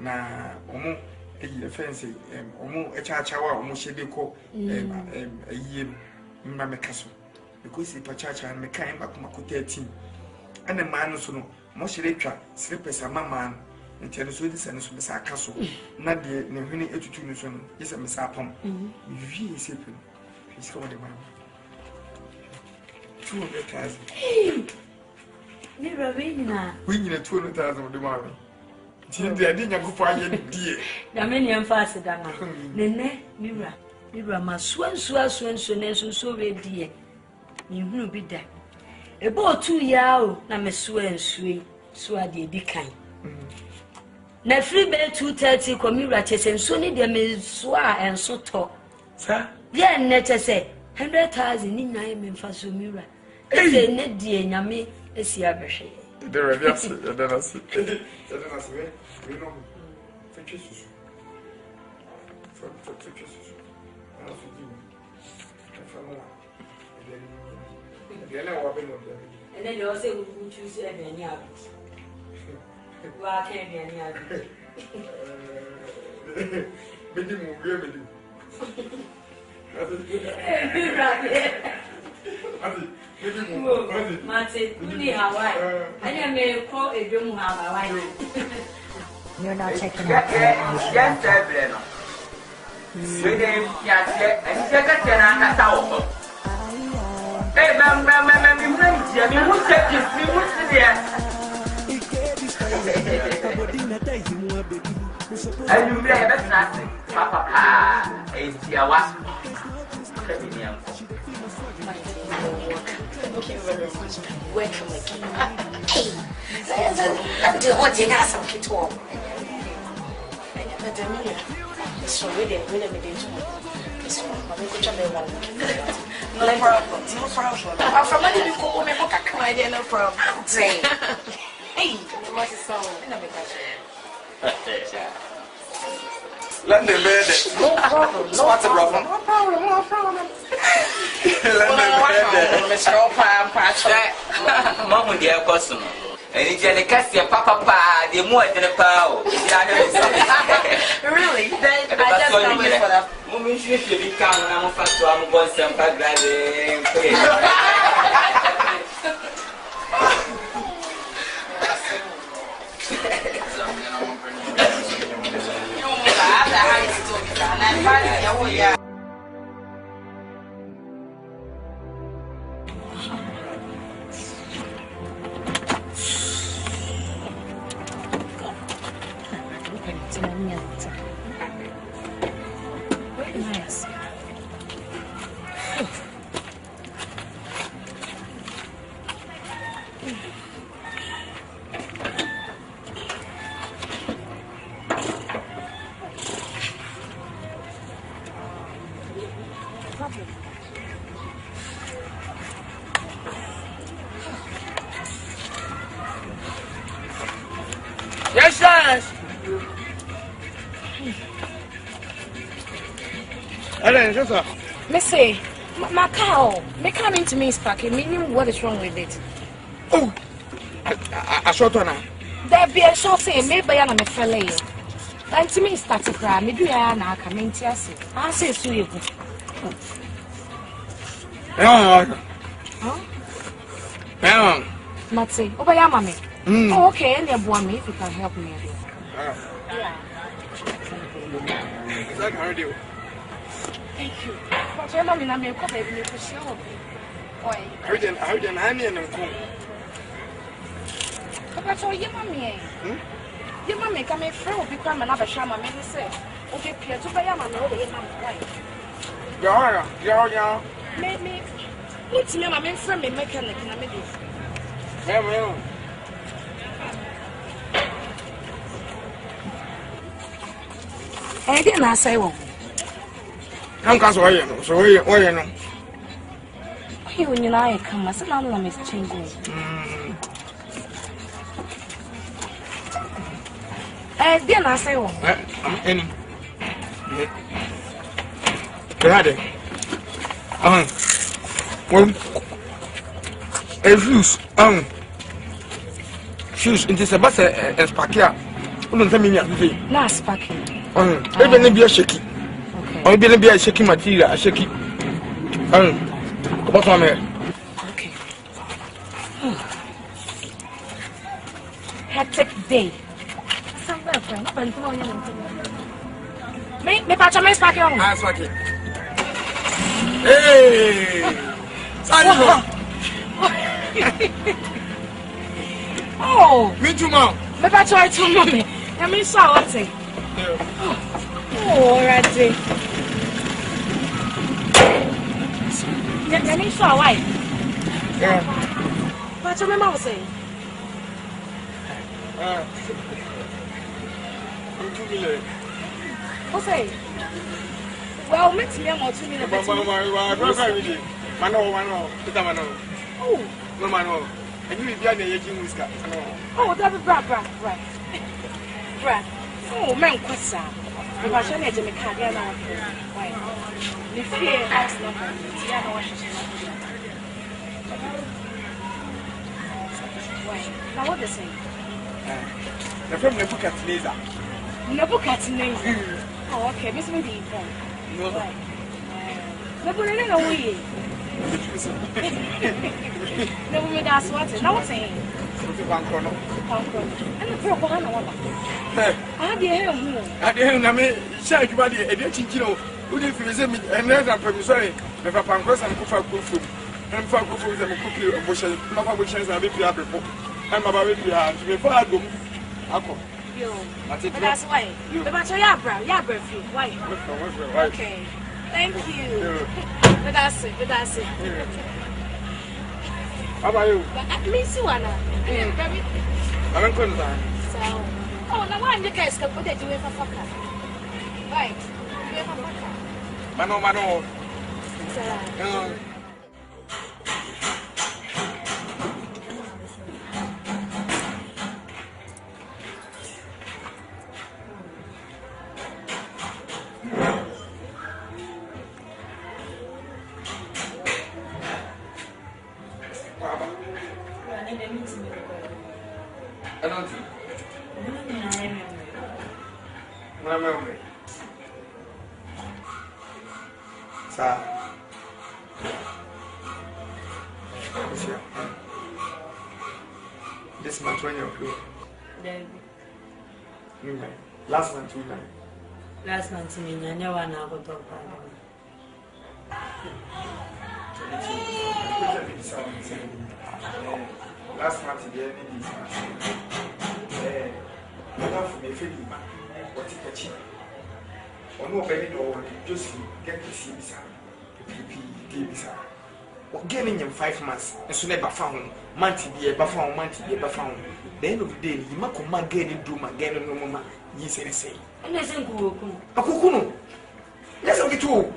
[SPEAKER 5] now, almost a fancy, almost a chachawa, almost a deco, a year, Mamma Castle, because it's a chacha and Mechaim Makuta team. And a man also most later slippers a man and tell us with this and Miss Castle. Not the Nehuni Etutunuson is a Miss Apom. You see, he's called the man. 200,000.
[SPEAKER 4] Mirror winner.
[SPEAKER 5] Winning 200,000 of the money. Till they didn't go for any dear. The
[SPEAKER 4] many and faster than Nene, Mirror must swim, so dear. You will be there. About 2 years, na me swear sweet, swear the decay. Na free bed 2:30 community chess and so need them is swear and so talk.
[SPEAKER 5] Sir?
[SPEAKER 4] Yeah, net say 100,000 in name for Sumira. Say net dear Yami is Yabashi.
[SPEAKER 5] There are yes, then I see. We know. Thank you.
[SPEAKER 4] And then you also would choose any other. Why can't be any other?
[SPEAKER 10] You're not checking out.
[SPEAKER 1] Hey, ma'am, who said this? And you may have nothing, Papa. It's your wasp.
[SPEAKER 6] Thank you very much. Welcome again. Hey, what you have some kit walk. So really, no problem. No problem. I'm from where you go. Me book a cry there. No problem. Hey, what's the song?
[SPEAKER 9] London bed.
[SPEAKER 6] No problem.
[SPEAKER 9] What's the problem?
[SPEAKER 6] No problem. No problem. Mr. Opa,
[SPEAKER 1] Mama, dear person. And it's a cassia, papa, the more than a pow.
[SPEAKER 6] Really? Then I just can't wait for that.
[SPEAKER 1] Woman, you should become a fast to am going some driving.
[SPEAKER 6] Yes, sir.
[SPEAKER 3] Yes, sir.
[SPEAKER 6] Missy, my cow, me coming to me is packing. Meaning, what is wrong with it?
[SPEAKER 3] Oh, a short one.
[SPEAKER 6] There be a short say, maybe I'm a fellow. And to me, start to cry. Maybe I am coming to us. I say, so you.
[SPEAKER 3] Yeah.
[SPEAKER 6] Matty, over your mommy. Oh, okay, and you're me if you can help me. Yeah.
[SPEAKER 5] Is that how do?
[SPEAKER 6] Thank you. But your mommy, I'm a couple of you for sure. Why?
[SPEAKER 5] How did I mean and come?
[SPEAKER 6] But so your mommy, your mommy come in through because I'm another shaman, maybe say, okay, Pierre, to buy your mommy over your mom.
[SPEAKER 5] Yeah.
[SPEAKER 6] Maybe. What's me, my friend, mechanic, and I made it.
[SPEAKER 5] Yeah,
[SPEAKER 6] I didn't say one.
[SPEAKER 5] I'm going to so you know.
[SPEAKER 6] You and I come, I said, I'm Miss Chingo. I didn't say one.
[SPEAKER 5] I'm in. Ready? Shoes into the bus and Spakia. Don't tell me anything.
[SPEAKER 6] Not Spakia.
[SPEAKER 5] Even be a shaky. Or be a shaky material, a shaky. What's on it?
[SPEAKER 6] Okay. Hectic day. Somewhere, friend. Me patch on my Spakia.
[SPEAKER 5] I'm Spakia. Hey! Sorry.
[SPEAKER 6] Oh,
[SPEAKER 5] me too, mom.
[SPEAKER 6] Maybe I try to mommy. I mean, so what's it? Oh, already. I mean, so why?
[SPEAKER 5] Yeah.
[SPEAKER 6] What's your mama saying?
[SPEAKER 5] I'm too late.
[SPEAKER 6] What's it? Well, meet me more 2 minutes. Oh,
[SPEAKER 5] no, man. And you be a yaking whisker.
[SPEAKER 6] Oh, that's bra. Oh, man, what's up? If I show you to make a girl now, why? The fear house number, yeah, no, now what they say?
[SPEAKER 5] The film never cut laser.
[SPEAKER 6] Never cut laser. Oh, okay, Miss Midi. No, never know we. Never made us what? Now what's saying? And the proper one. I
[SPEAKER 5] didn't know. Shall you body a ditch, you know, who did you visit me and then I'm sorry. The Pancras and Kufa Kufu and Faku and Cookie of Bush and Papa Bushes and Bippy Apple. I'm about to be hard to be far.
[SPEAKER 6] That's why. The matter, Yabra, why? Okay. Thank you. That's it.
[SPEAKER 5] How about you?
[SPEAKER 6] Miss Wana.
[SPEAKER 5] I'm going to
[SPEAKER 6] so, oh, now one the guys can put it away for fucker. Right.
[SPEAKER 5] Mano. I don't think. Sir. This month when you're free. Last month,
[SPEAKER 7] Last month, I never know what to
[SPEAKER 5] Last month, the end of this month. What is the cheap? Or no, baby, or just get to see this. Getting in 5 months, and so never found. Monty be a buffoon, The end of the day, you might command getting do my getting no mamma. You say,
[SPEAKER 7] and I think
[SPEAKER 5] a cuckoo. Yes, I'll get you.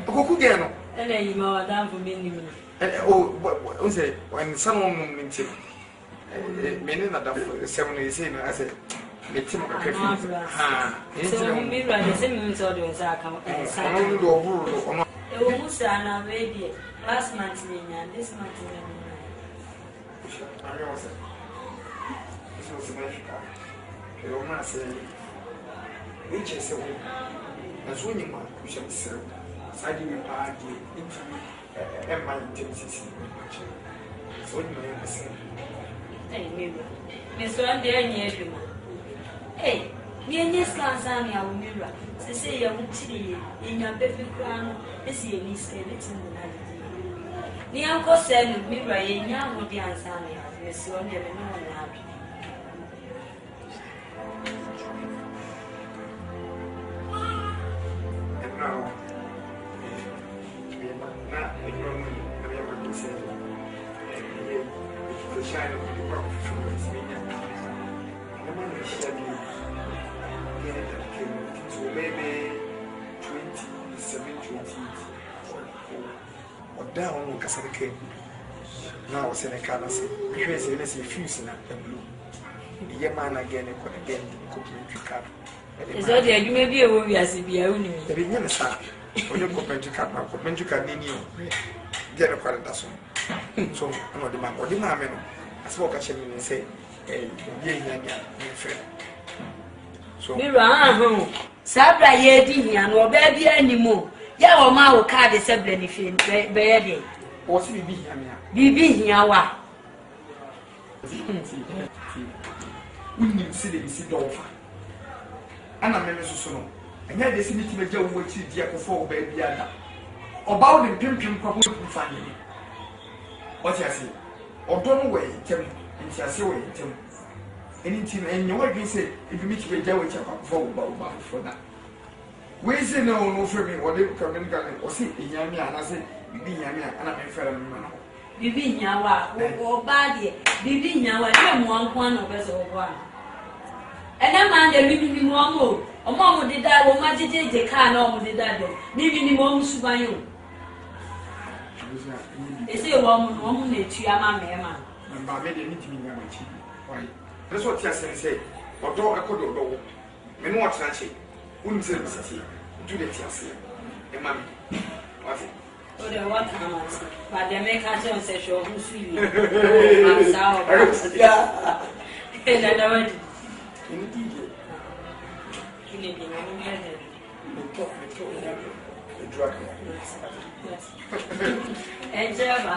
[SPEAKER 5] A cuckoo gano.
[SPEAKER 7] and then you are down for many minutes.
[SPEAKER 5] And what was it when someone means it? Meaning that 7 days in, I said, let's see my coffee.
[SPEAKER 7] So, we run the same minutes or doing Saka and Saka. Maybe last month, this month.
[SPEAKER 5] This was America. The woman said, which is a woman. As when you want, we shall serve. Siding with party into my intensity. So you may listen.
[SPEAKER 7] Hey, Miss Randy, hey, me and yes, Lansani, our mirror. Say, I will see in your baby crown. This is a skeleton. The uncle said, mirror, and young would be Ansani, Miss Randy, and no one happy.
[SPEAKER 5] And now, not a young woman, I said, the shine of the rock from his meaning. No one will share you. So maybe 27, 28 or down on Casablanca. Now, I said, I can't say, because there's a fuse in the blue. The young man again, the complimentary card.
[SPEAKER 7] Is that you may be a movie as if you own it?
[SPEAKER 5] The beginning, sir, for your complimentary card, my complimentary card, get a card that's one. So, I'm not the man, or the man, I spoke at him and say, hey, you're friend. So,
[SPEAKER 7] Mirror, Sabra Yedi, and or baby anymore. Ya or ma will card the sublenifin, baby.
[SPEAKER 5] What's it be
[SPEAKER 7] here? Yawa.
[SPEAKER 5] We need to see the visit over. And I'm a son. And yet, the city may go with you, dear, before baby. About the pimping couple of family. What I say? Or don't wait, tell me, and shall say, tell me. Anything, and you already say, if you meet with Joe, for that. We say no for me, or they come in, or see, Yamia, and I say, be Yamia, and I'm a fellow.
[SPEAKER 7] Bibi Yawa, or Badi, Bibi Yawa, one of us or one. And a man, they live in Momo, or Momo did that, or Majid, they can't all did that, living in Momo Subayo. They say a woman, they cheer my man.
[SPEAKER 5] And by made a meeting in my chief. Why? That's what Yasin said. Or dog, I could go. Men watch that shit. Wouldn't say, do the Yasin. And mammy. What's it?
[SPEAKER 7] Oh, they want to but they make us on sexual who's sweet. I'm sorry. Yeah. And I know it. And Java.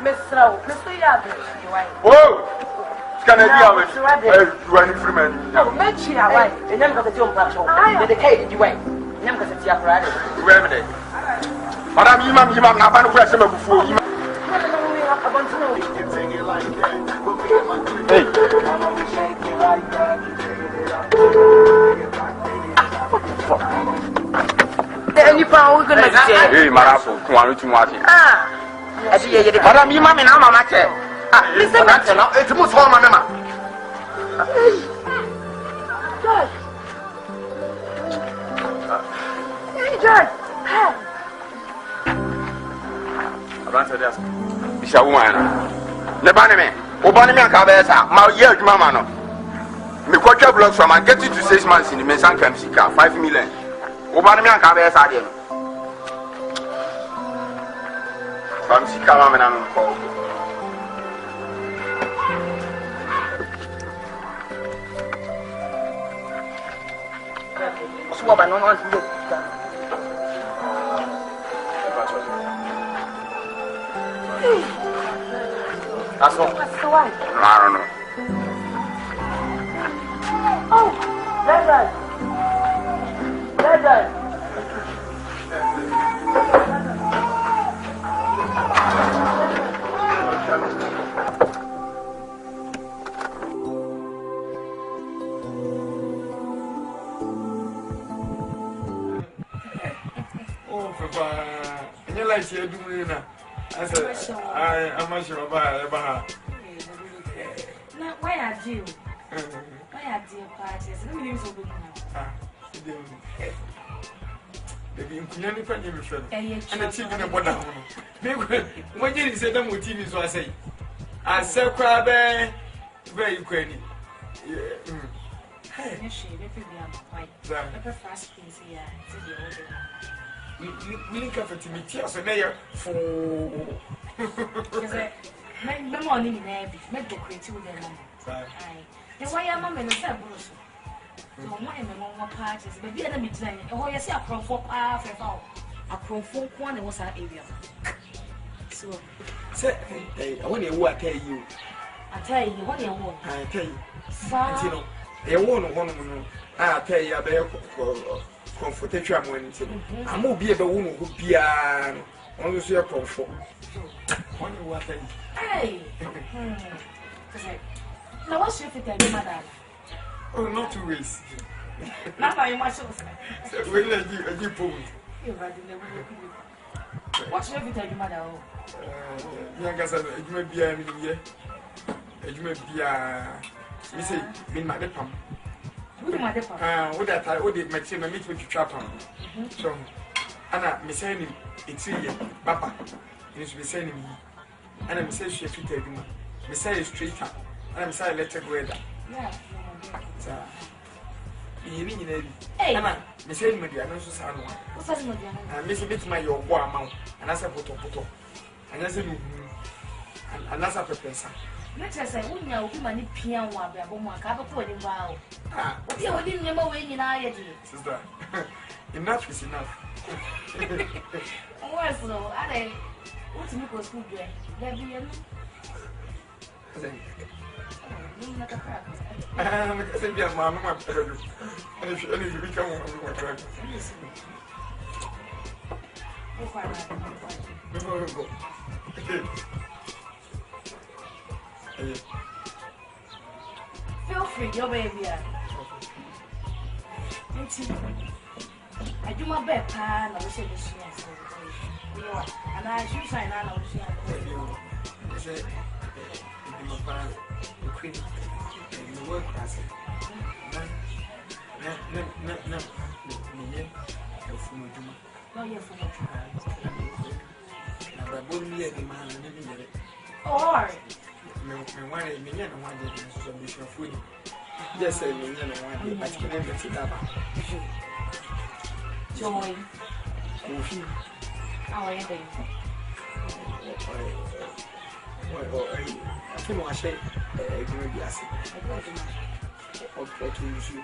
[SPEAKER 2] Mr. Yabby.
[SPEAKER 9] Oh! Can I be a freeman?
[SPEAKER 2] No, make you away. And then got the jump patrol. Dedicated you way. Never got the apparatus.
[SPEAKER 9] Remedy. Madame, you might not have a question before you.
[SPEAKER 2] Any power we're going to say,
[SPEAKER 9] hey, Marasso, quality watching.
[SPEAKER 2] I see you.
[SPEAKER 9] Madame, you mammy, now, my chair. Listen, it's a most formal mamma.
[SPEAKER 2] George,
[SPEAKER 9] Bisha woman. Nebaneme, Obanime Cabeza, my year, Mamma. Me quarter blocks from I get you to 6 months in the Mesan Camsica, 5 million. Obanime Cabeza, dear. Camsica, Mamma, and call.
[SPEAKER 2] swab and on to look.
[SPEAKER 9] That's all.
[SPEAKER 2] What's the way?
[SPEAKER 9] I don't know.
[SPEAKER 2] Oh, that's right. That's right.
[SPEAKER 5] Like you're doing now. I said, I'm sure about it.
[SPEAKER 6] Now, why are you? Why are you parties? Let me use a book now.
[SPEAKER 5] Baby, you can't find your friend. And the chicken and what down. When you said them with TV, so I say, I said, crab, very quick. Hey, she never
[SPEAKER 6] fast things here.
[SPEAKER 5] We didn't come to meet you, so now for
[SPEAKER 6] my morning in every make the creative with them. The way I'm a man is a bruise. So, my mama parties, but the enemy train, or you see a pro for half a crowd. A pro for one was our area. so.
[SPEAKER 5] Say, I want you to tell you.
[SPEAKER 6] I tell you, what you want.
[SPEAKER 5] I tell you.
[SPEAKER 6] So,
[SPEAKER 5] you won't want to. I tell you about Confrontations. I'm going to be a woman who be on your comfort. One you want.
[SPEAKER 6] Hey. Now, what's your fit, madam?
[SPEAKER 5] Oh, not 2 weeks.
[SPEAKER 6] Not by much.
[SPEAKER 5] We'll let you pull.
[SPEAKER 6] What's your fit, madam?
[SPEAKER 5] Young as you may be a year. You may be a. You say, in my depot. What that I would make him a meet with you trap on. So, Anna, Miss Annie, it's here, Papa. You should be sending me. And I'm saying she fit every man. Miss Annie straight up. And I'm saying let her go there.
[SPEAKER 6] Yeah.
[SPEAKER 5] You need it. Hey, Miss Annie, I know so sound.
[SPEAKER 6] What's that, Modiana?
[SPEAKER 5] And Miss Bit my your war amount. And that's a photo. And that's a and that's a professor.
[SPEAKER 6] Let's say, wouldn't you open my piano while we are going to have a pudding vow? Ah, you didn't know when you are, sister.
[SPEAKER 5] Enough is enough.
[SPEAKER 6] Where's the other? What's the school day? There be a
[SPEAKER 5] mamma, and if you become one,
[SPEAKER 6] feel free, your baby. I do my best, and I wish I was and I should sign out of the
[SPEAKER 5] queen in the work as
[SPEAKER 6] no, you're from or
[SPEAKER 5] yes, I mean, but you never sit up.
[SPEAKER 6] Joy. How are you doing?
[SPEAKER 5] I can't watch it. I can be asking. Or to use you.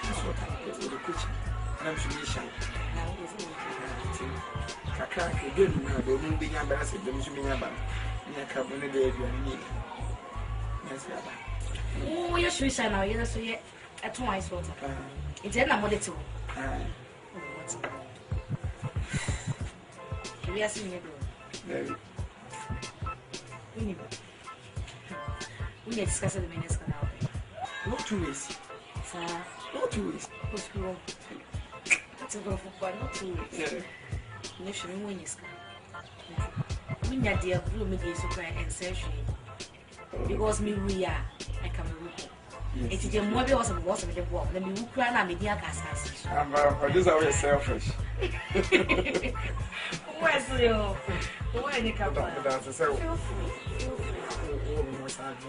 [SPEAKER 5] That's what I did with the kitchen. And I'm sure I can't do it now. They will be embarrassed. They will be embarrassed. I can't win a day if you need. Yes,
[SPEAKER 6] oh, you're sure now. You're so yet at twice water. It's in a model. We are seeing it. We need to discuss the minutes now.
[SPEAKER 5] Not 2 weeks.
[SPEAKER 6] Sir,
[SPEAKER 5] not 2 weeks.
[SPEAKER 6] what's wrong? It's a go for not 2 weeks. You should win this. We need dear blue media super and session. Because we are, I can remember. It is a mobile was a boss of the world. Let me cry and media cast.
[SPEAKER 5] This is always selfish.
[SPEAKER 6] Where's you? Where you come from?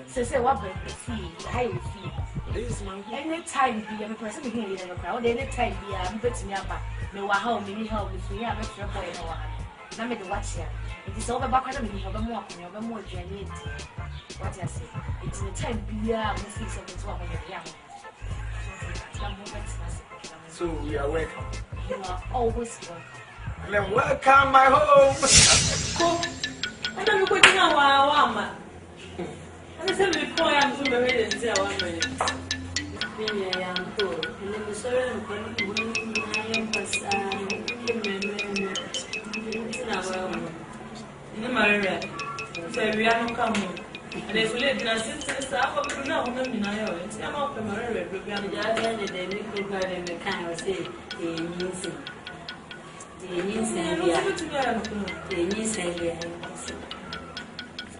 [SPEAKER 6] Say what see, how you feel. This is my anytime be a person here in the crowd, anytime be a bit me up. No, I home, me help with me. I'm a friend boy. Now, me to watch here. It is over back and we have a more journey. What I say, it's the time be a see something to happen with young.
[SPEAKER 5] So we are welcome.
[SPEAKER 6] You are always welcome.
[SPEAKER 5] Welcome my home.
[SPEAKER 8] I don't know what you know. I said before I'm so very and say I want to be a young girl. And then the story of I am passing. So we are not coming. And if we live in a sister, I will know who I'm not the Maria program. The new program the kind of say,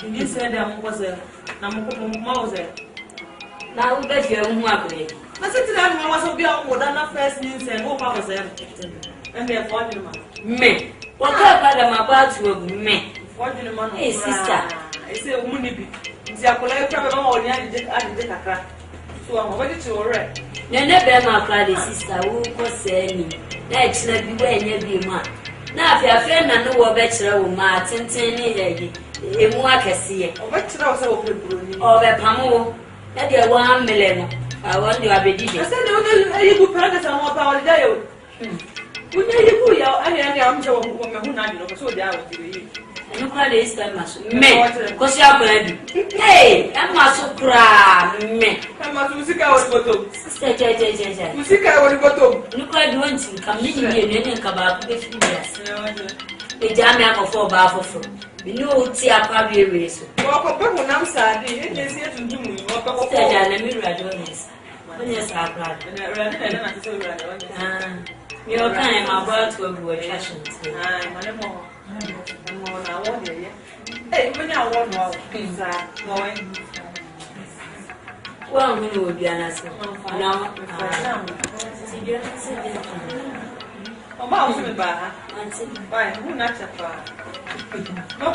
[SPEAKER 8] you said I was a Mouse. Now we bet you who are great. I said to them, I was a girl more than a first news and hope I was everything. And they are 40 months. Me. What about me? 40 months. Hey, sister. I say, Munibi. It's a collector of all the other. So I'm ready to already. You never my cry, sister, who was saying, let's not be where you be man. Now, if your friend and no better, Martin, 10 years. In what I see, or the Pamo, that you 1 million. I want you to be did. I said, you could practice on what I will tell you. When you go, I am so who not so down to you.
[SPEAKER 7] You call this time, me, because you are going to. Hey, I'm not so cry, me.
[SPEAKER 2] I'm not music. I was photo.
[SPEAKER 7] Music, I was photo. You call one thing, come in and come out with the jam for Baffoe. You know, see, I probably race. Walk up when I'm sad, it is here to do me. Walk up, let me read on this. Yes, I cried. You're kind of about to avoid fashion. Hey, when I want more pizza, well, we will be an answer. Now, oh, my bar, who not a far? No,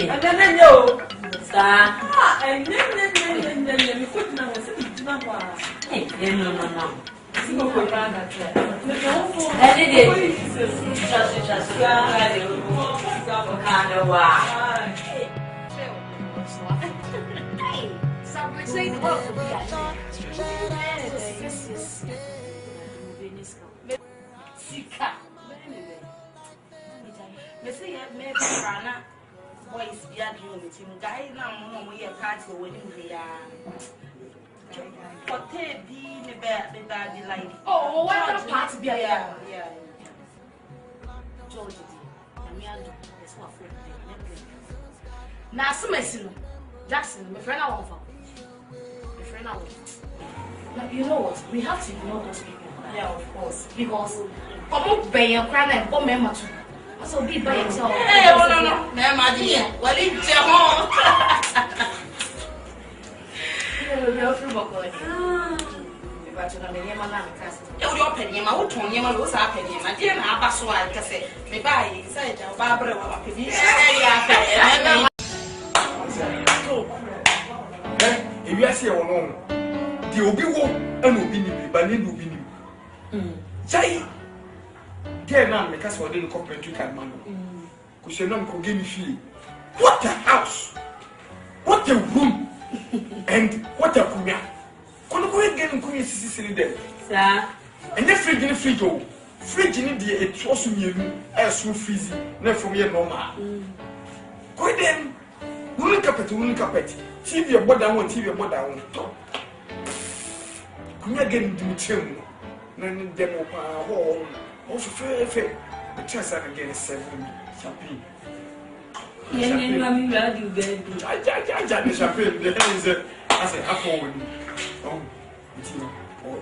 [SPEAKER 7] and then I know, sir, and then we put now no. I did it. Just kind of wow. Boys, be at you with him. Guy, now, we are cards for when we are. For Ted, the bad light. Oh, what a part be a George, that's what now, some Jackson, my friend, I want my friend, I want. Now, you know what? We have to ignore those people. Yeah, of course. Because come up by your crown and come member too. So be by yourself. Hey, no, Mamma dear. What is your home? You're from Bokoi. But you're not a man, cousin. You're opening him out on him. What's happening? I didn't have a swag to say. Maybe I said, Barbara, if you see your own, the Obi and Obi, but need Obi. Jay. Dear man, because we didn't comprehend you can man. Because you don't give me feel. What a house! What a room! And what a kunya! Can you go again and kunya sisi there? Sir. And the fridge in the fridge, oh, fridge in the it was me as so freezing, not from your normal. Go then. Woman carpet. TV your body down, TV your body down. Kunya again do trim. Then demo home. Also, fair. The chest again 7 champagne. Yeah, you baby. I champagne. The hell is it? I say, apple. Oh,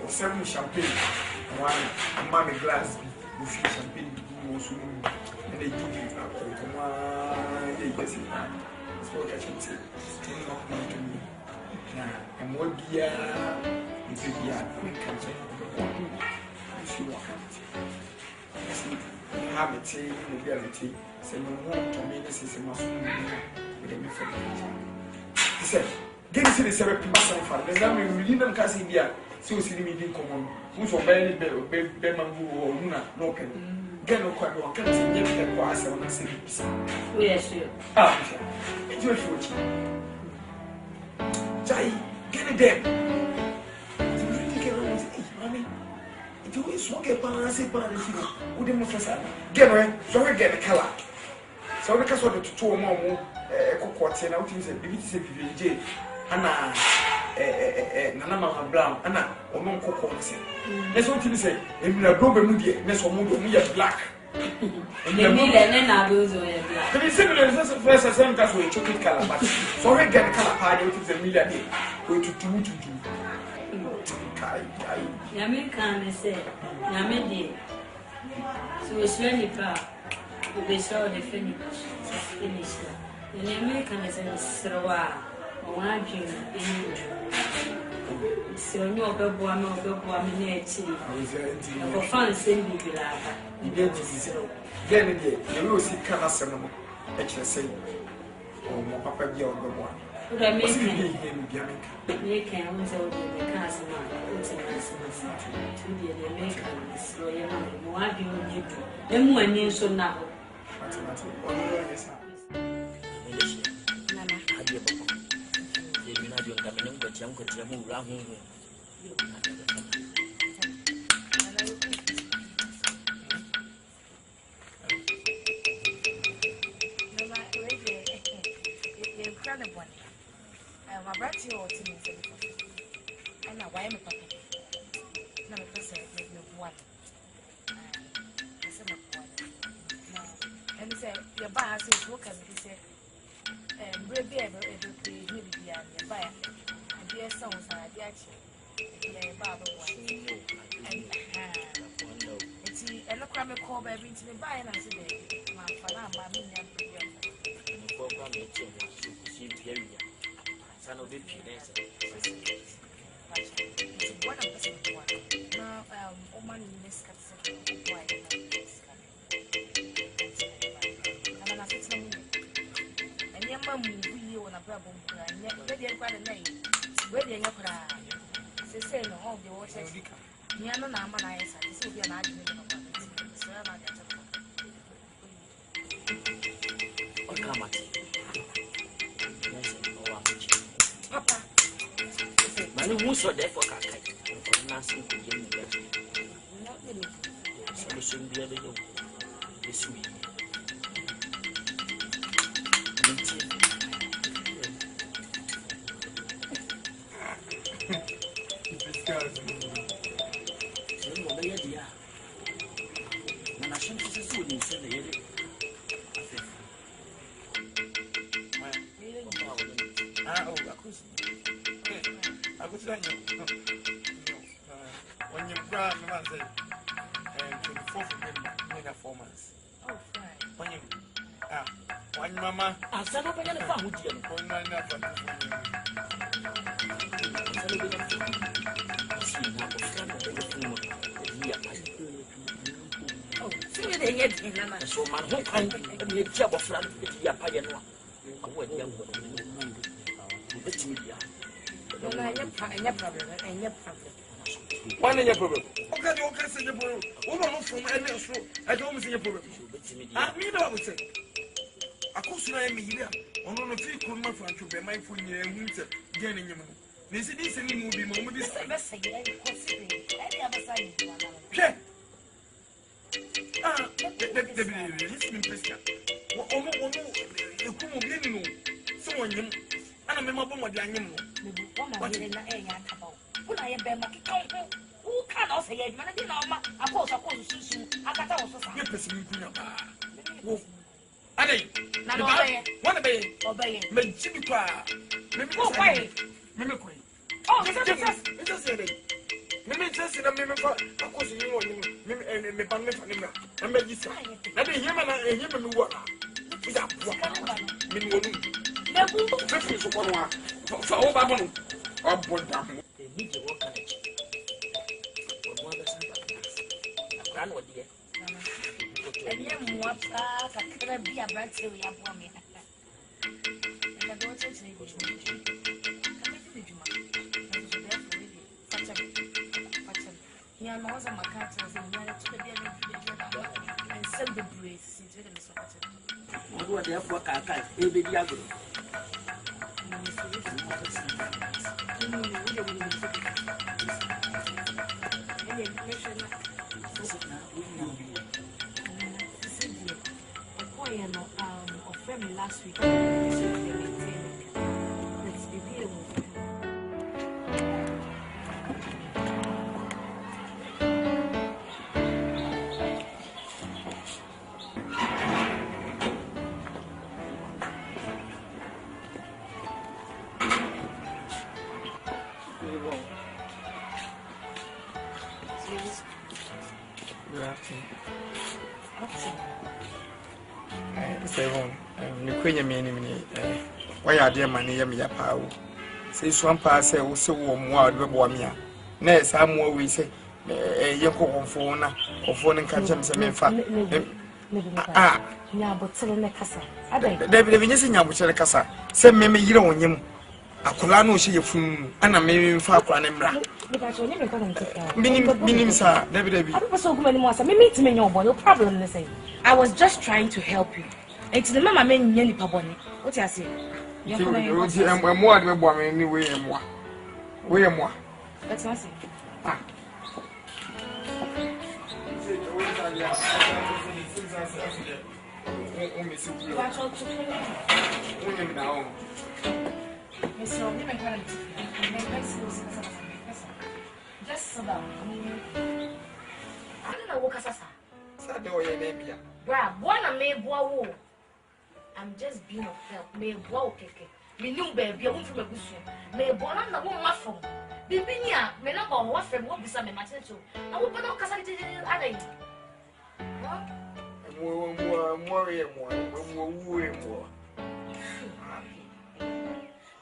[SPEAKER 7] 7 champagne. One money glass with champagne. And they give you apple. Come on, they get it. That's what I can say. Still not come to me. And what beer? If you are quick, I'm saying, if you want. Have a tea, reality, say no more to me. This is a muscle with a method. He said, get to the 7 people. There's not really them casting here. So, see me in common. Who's for barely Bemangoo or Luna, no can get no quite one. Can't say, get the pass on the city. Yes, you are. It's your fortune. Jai, get it there. You will smoke a pan and say, who didn't get away, so I get a color. So because of the 2 more cocoa and out is a BC and Nana Brown, Anna, or non cocoa. That's what you say. If you are broken, that's what we are black. And you need an abuse or black. But it's similar to the first as we chocolate color, but so I get a color party, which is a million going to do. American say, Yamedi. So it's really proud. We saw the finish. The American is in Sarawak, or one dream in so no go for fun, send me to laugh. You did so. Then you will see Canasano, HSA, or more Papa Gill. What I mean, you can also be the castle. To the Americans, lawyer, more arguing. Then when you so now.
[SPEAKER 6] friend of one. My brother or to me, and now why am I papa? No, I said, make no one. I said, no one. And he said, your bar says, look at me, he said, we'll be able to be your buyer. And dear sons are the action. And look, I'm a call by being to me by and I said, my father, my million. Son of it, what I'm saying. Now, woman in this category, why? And I said, and your mum will be on a problem, and yet, ready and quite a name. Ready and your cry. They say, no, all the water. Niano Nama, I said, this will be an argument of it. Or come at Papa, my new so therefore can't nothing to give me better. Not really. So we shouldn't be able to this week. And Asante is so in the
[SPEAKER 5] I was saying, when you grab me, I say, 24th of May, 4 months.
[SPEAKER 6] Oh, fine.
[SPEAKER 5] When Mamma,
[SPEAKER 6] I said, I'm going to find with you. Oh, see you there yet, so my whole kind of a job of land with your pioneer. I went young one. One in your problem. Okay, say your problem. Woman from any so I don't see your problem. I mean, I would say. I could say, me here. On a few could for to be mindful in winter, getting you. This is any movie moment. This is okay. I remember what I am. What I am, who can also say, man, I didn't know. Of course, I got also some. I obey. Make Jimmy cry. Maybe go away. Mimicry. Oh, it's just a day. Maybe just in a minute. Of course, you know, and the bundle for him. And make you say, I didn't hear him and water. Without Fifty for one for all Babylon or Bodam. They need to work on it. Grandma, dear. And young what's a be a brand till we have 1 minute. And I don't say, Young was a macaron and send the breeze into the misfortune. What were therefore Kaka, baby Diablo? Last week, let's be here.
[SPEAKER 5] Why are there money? Yamia Pow? Say Swampa say, also warm wild Wamia. Nay, some more we say, a Yoko on phone or phone and catch him some infant. Ah, yeah, but selling a cassa. David, if you see Yabucha Cassa, send me you don't him. A Colano she a fool, and I'm maybe far from him. Meaning, sir, David, I was so many more. Meet me, no problem. Listen, I was just trying to help you. It's the mamma men, Yenny Paboni. What I say? I'm more than a woman anyway. We are more. That's not it.
[SPEAKER 6] Just sit down. I don't know what Casasa. I'm just being of help. May walk, me new baby, I won't from a bush. May born on the woman muffle. Bibinia, may not go off from what be some material. I will put on Casati. More.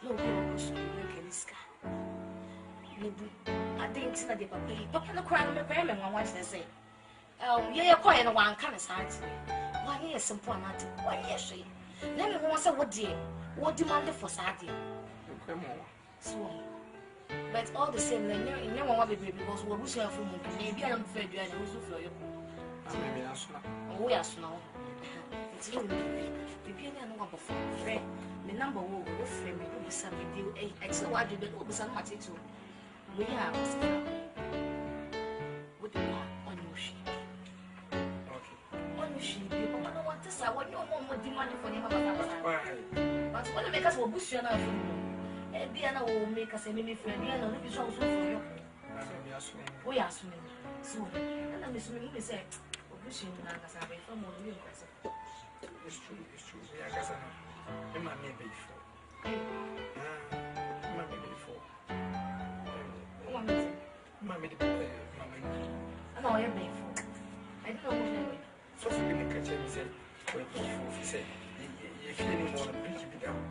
[SPEAKER 6] No, I didn't see that Papa no cry on the payment one watch they say. Yeah, quite a one kind of side. 1 year simple not 1 year she. Let me want to what dear, what demanded for Saturday. So, but all the same, then you know what baby because we're wishing for maybe I'm afraid you are also for you. We are now. It's you, baby, I know before. The number will go frame it will be some deal. Except what you will be some material. We are with the on your sheet. On your sheet, you don't want to say what your mom would demand for him. But when the makers will bush you now, and Diana will make us a mini friend, and I'll be so for you. We are swimming. So, and I'm assuming we say, bushing as I wait for more real question. It's true. We are Casana. You might be before. Mammy, I know you're painful. I don't know what you're doing. So, for me, catch him, said, he said, if you didn't want to bridge it down,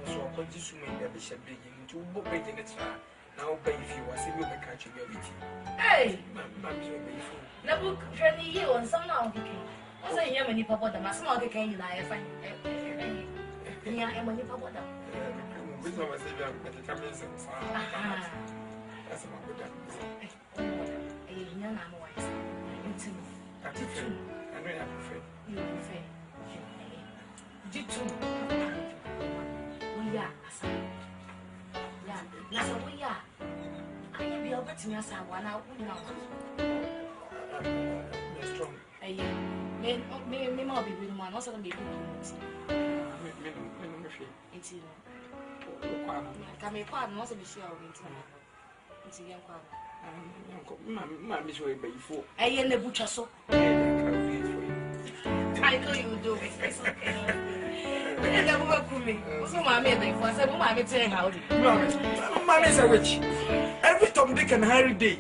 [SPEAKER 6] so I put this woman that bishop beginning to book it in the trial. Now, pay if you was able to catch your beauty. Hey, Mammy, you're painful. The book, Jenny, you and some now, I say, yeah, when you pop the mass, I'll get candy, I find yeah, and when you pop them. We know what's the cameras and that's a good a young wise. I know I'm afraid. You prefer. We are, yeah, that's what we are. I am be over to me as I want out now. Strong. Me, more be with one, also be good. It's you. Come here, pardon, also be sure of it. It's a young father. Mammy is way before. I am the butcher, so I know you do it. It's okay. And I will come in. So, Mammy, before I said, Mammy, saying how Mammy is a witch. Every Tom, Dick, and Harry Day,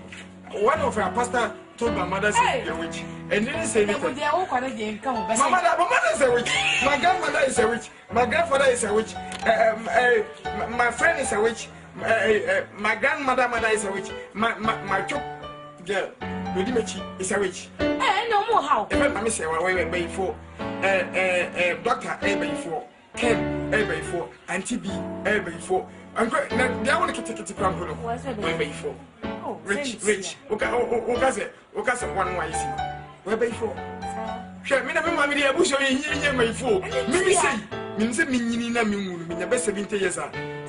[SPEAKER 6] one of our pastor told my mother she's a witch. And didn't say anything. My mother is a witch. My grandmother is a witch. My grandfather is a witch. My friend is a witch. My grandmother is a witch. My chop girl, Ludimechi, is a witch. No more how. If I say, well, wait, before. Doctor, before. Ken, before. Auntie B, before. I'm going to want to take it to Crampo. Where before. Rich. Okay, one wise. Where before? Sure, me never mammy, I wish I hear my fool. Maybe say, means a meaning, in the best 70 years.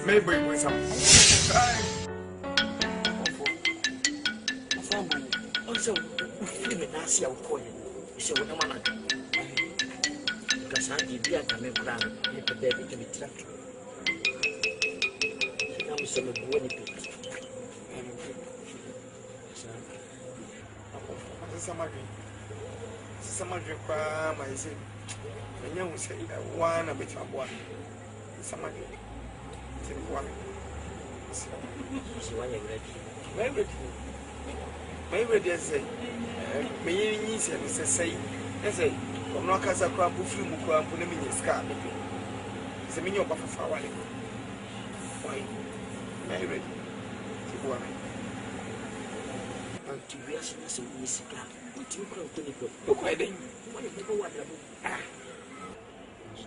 [SPEAKER 6] Maybe with some. Also, feeling as you call it, so no man. Because I did not come around, you could be to be trapped. Now, some of the Some drink my say, and you say one a bit of one. Some one. Maybe they say, me say, say, I'm not as a crab who flew Mukwam, put him in his car. It's a minion of a flower. Why? Maybe. To be as a Miss Club, what you call Tony.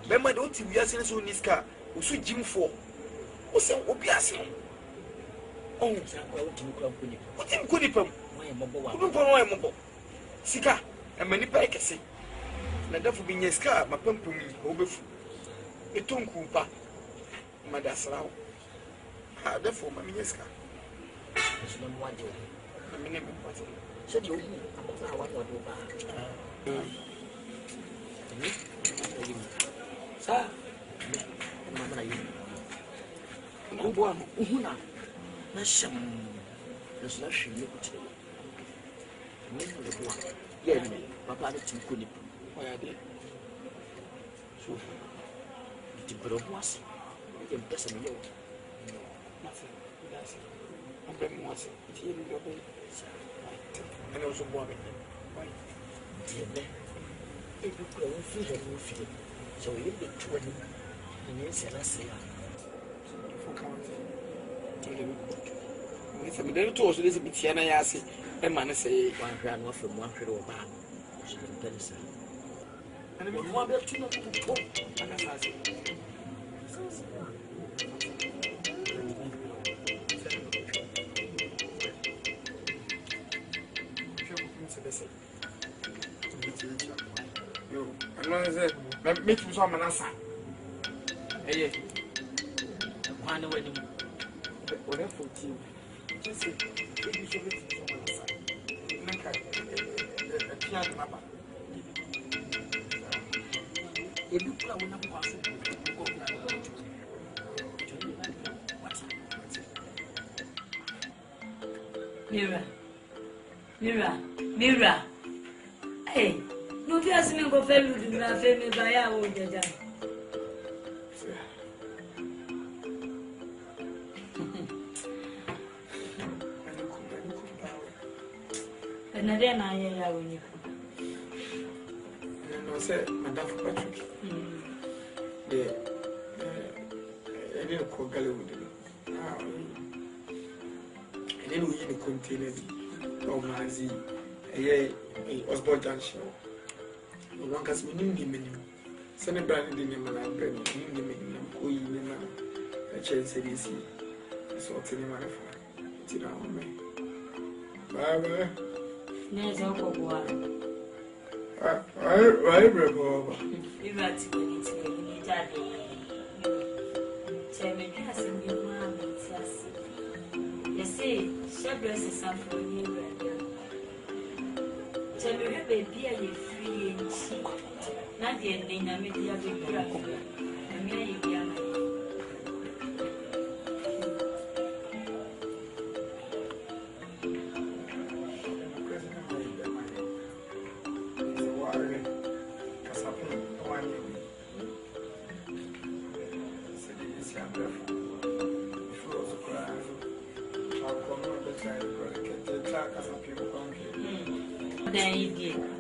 [SPEAKER 6] Remember, don't you be as in this car? Who should Jim for? Who said, Obias? Oh, what in Kunipum? Why, Sika, and many bikers. And therefore, being a scar, my pumping over a tongue cooper. Madasrao. Therefore, my minesca. Said you, I want to
[SPEAKER 7] Sir, Mamma, you go on, Una, Nasham, Nasham, yeah, Papa, it's in Kunip. Why are they? So, the brother was impressive. Nothing, that's it. I'm very much here in your bed. And also, why? Dear man, if you go and feel it, you feel it. So you be 20, and you say, I say, for counting. It's a little toast, this is Tiana Yassi, and man say, one grand off from 1 or bad. She can tell us. And if you want to go, and I say, and make you some answer. Hey, one wedding. Whatever 14. Just say, you should be some answer. A piano mapper. If you play with a person, you go Mira. Hey, no fears me go fail with my family by our own dead. And then I hear when you come. And I said, Madame Patrick, I didn't call Gallewood. And then we in a container. Oh, Mazi, a Osborne Junction. One cast me in the menu. Send a brand in the name and bread in the menu. Oh, you know, a chance to see. So, what's in my phone? It's in our way. Bye. There's a boy. I remember. You got to go into that. Tell me, passing your mom, you see, Shepherd's is something new. Tell me, baby, are you free and cheap? Not the ending, I made the other graph. And me, you are my.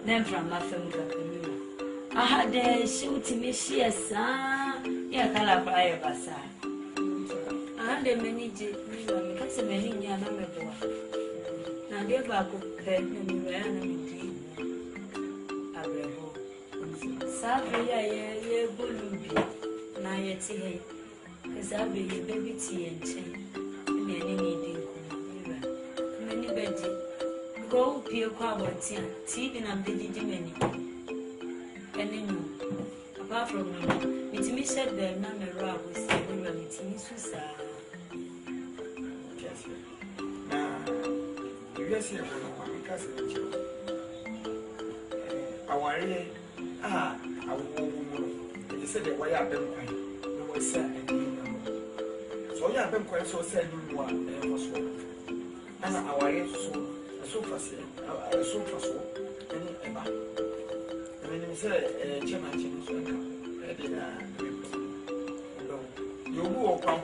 [SPEAKER 7] Then from my family, I had a shoot me, she a son, yeah, Calabria Bassa. I had a many because a many young number. Now, dear Baco, bed, and we ran in a bravo. Sabria, ye bully, now yet tea, because I'll be a baby tea and chain, and many needing many beddy. Go Pio Quabotia, tea and the many. And then, apart from me, it me said the number of was meeting Susa. Now, you guys here for one cousin. Our I will say that why I've been quiet. No, I said, so you have been quite so sad you want and was so. And our so fast, and I mean, say, Chairman, you walk on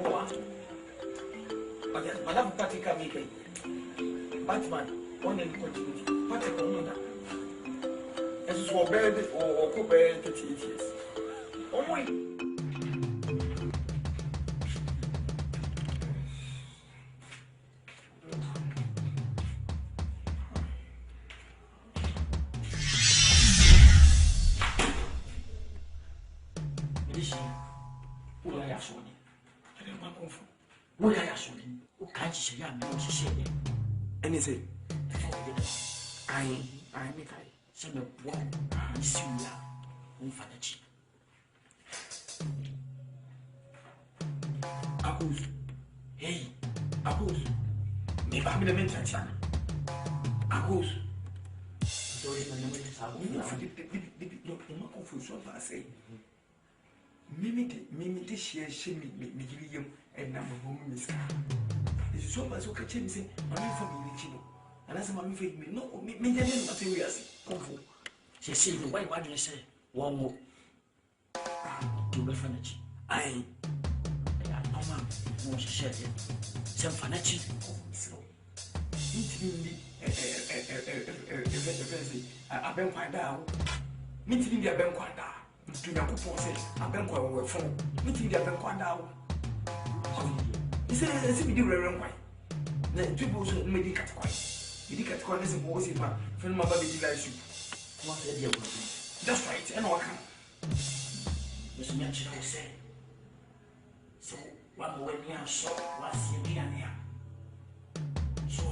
[SPEAKER 7] but Madame Patica Mickey, Batman, one in continuity, Patica, as for bed or Cooper, the teachers. Oh, wait. What I ask you, who can't say, and he said, I make I send a one, see ya, who for the cheap. Akwes, hey, Akwes, maybe I'm the mental son. Akwes, sorry, my name is Akwes. The confusion I say,
[SPEAKER 5] Mimi share me give you and number home miss. It's so much okay to say, I'm for me, Chino. And as a man, me no, me materials. Comfort. She said, why do you say one more? You will finish. I no man who share it. Some fanatic. So, meeting I've been quite down. Meeting the Abenkwanda. To Yakupo says, Abenkwa were from meeting the Abenkwanda. He said, as if you do very well. Then two boys made it quite. You did quite as a boy, from my baby likes you. What a dear woman. That's right, and what can Miss Mitchell say? So, one when you are short, was you be here. So,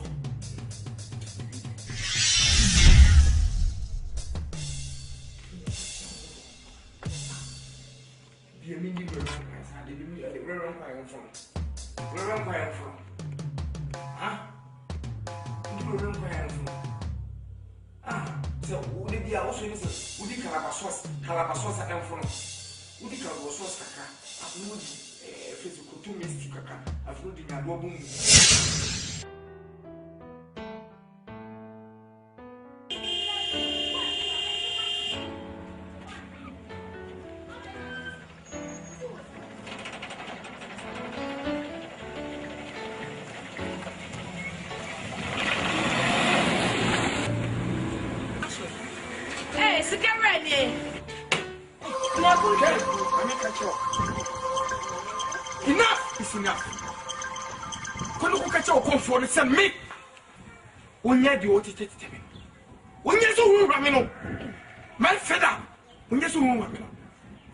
[SPEAKER 5] you mean you were wrong? I didn't wrong where I'm from. Where am I from? Huh? You were wrong where I'm from. Ah, so would it be also would you Calabaswas and from? Would you Calabaswas? I've known physical 2 minutes. I've known the album. Enough is enough. When you catch your comfort, it's a me. When you're the audited to me. When you're so ramino, my feather. When you're so ramino,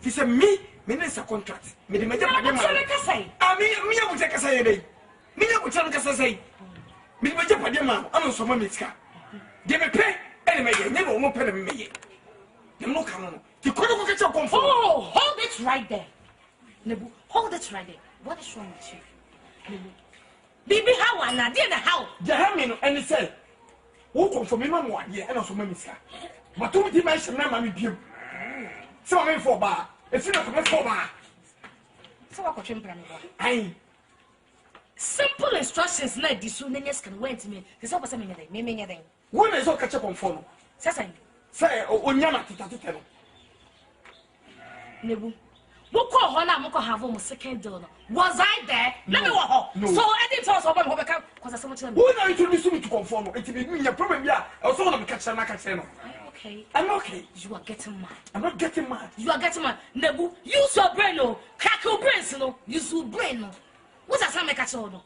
[SPEAKER 5] he said, me, minister contract. Me, the major, I mean, me, I would take a say. Me, I would take a say. Me, major, I'm on some miska. They may pay, and may never won't pay me. You're not coming. You couldn't get your comfort.
[SPEAKER 6] Oh, hold it right there. Nebu, hold it right there. What is wrong with you? Nebu. Baby, how are you? Dear, how?
[SPEAKER 5] Jahamino, and he said, who come from me, Mamma, yeah, and also Mamma. But two dimensions, Mamma, you. So I'm for bar. It's not for bar.
[SPEAKER 6] So I could I simple instructions like this soon as can wait to me. There's always something anything.
[SPEAKER 5] When is all catch up on phone? Say, Onyama to tell.
[SPEAKER 6] Nebu. Who call her now? Have almost second donor. Was I there? Let me walk. No. So I didn't tell us about Hobeka because I so much. Who are introducing me to conform? It will be a problem. Yeah, I also want to catch them. Okay.
[SPEAKER 5] I'm okay.
[SPEAKER 6] You are getting mad.
[SPEAKER 5] I'm not getting mad.
[SPEAKER 6] You are getting mad. Nebu, use your brain, no. Crack your brains, no. Use your brain, no. What's that? Make a show, no.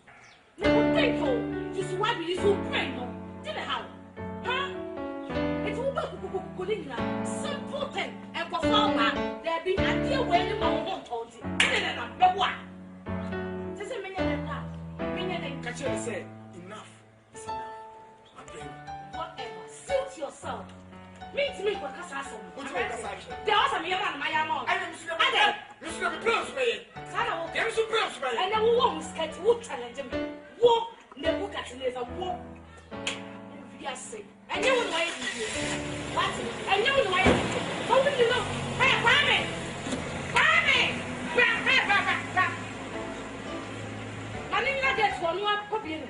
[SPEAKER 6] Nebu, think, no. Use your use your brain, no. Did it how? Huh? It's all about simple thing. And for forward, there be an idea where you want told you. But what? Does it mean that?
[SPEAKER 5] Catch you say, enough is enough. My brain.
[SPEAKER 6] Whatever. Suit yourself. Meet me for Cassassin.
[SPEAKER 5] What's your Cassassin?
[SPEAKER 6] There was a man, my amount.
[SPEAKER 5] I didn't see them. You should have been close, man.
[SPEAKER 6] There is a close, man. And then we won't sketch wood challenge him. Walk, never catch a walk. Yes, and you would wait. What? And you would wait. How will you know? Hey, Kwame! Kwame! I need not get one more copy.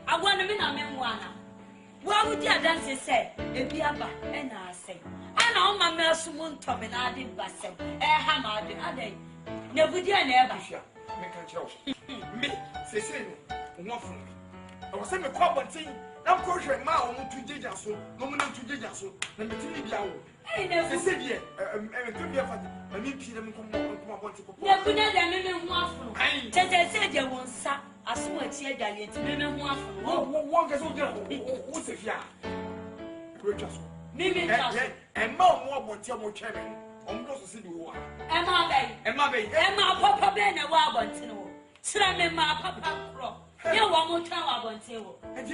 [SPEAKER 7] I want to be a memoir. What would your dancer say? A biaba, and I say, I know my mercy won't come and I did Bassel, a hammer the other. Never did never.
[SPEAKER 5] Me, say, not for me. I was saying a common thing. I'm coaching my own to Jajaso, no one to Jajaso, and the TV. I said, yeah, and to be a mean, Peter, come
[SPEAKER 7] Na kuna da me hu afro. Tete se de won sa aso atie adwale ti me hu afro.
[SPEAKER 5] Wo ke so de wo se fia. Preachers.
[SPEAKER 7] Mimi just.
[SPEAKER 5] And mo abonti mo tweme. Omdo so si di wo a. Emma be.
[SPEAKER 7] Emma papa be na wa abonti no. Sira me ma papa kro. Ye wo mo twa wa abonti wo.
[SPEAKER 5] Enti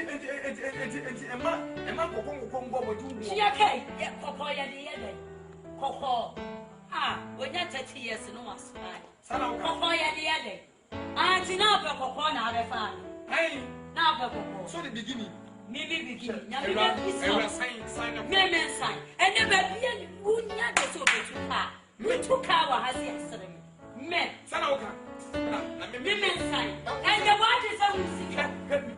[SPEAKER 5] Emma kokon bo bodu.
[SPEAKER 7] She okay. Ye papa ye de ye de. Koko. Ah, when you 30 years no was fine. Koko ye de ye de. Auntie na be koko na be fine.
[SPEAKER 5] Hey,
[SPEAKER 7] na be koko.
[SPEAKER 5] So the beginning.
[SPEAKER 7] Maybe beginning. Na be sign up. Me sign. And the baby unya de so be car. Me to car wa hasi asere me. Me.
[SPEAKER 5] Sana oka.
[SPEAKER 7] Me sign. And the what is a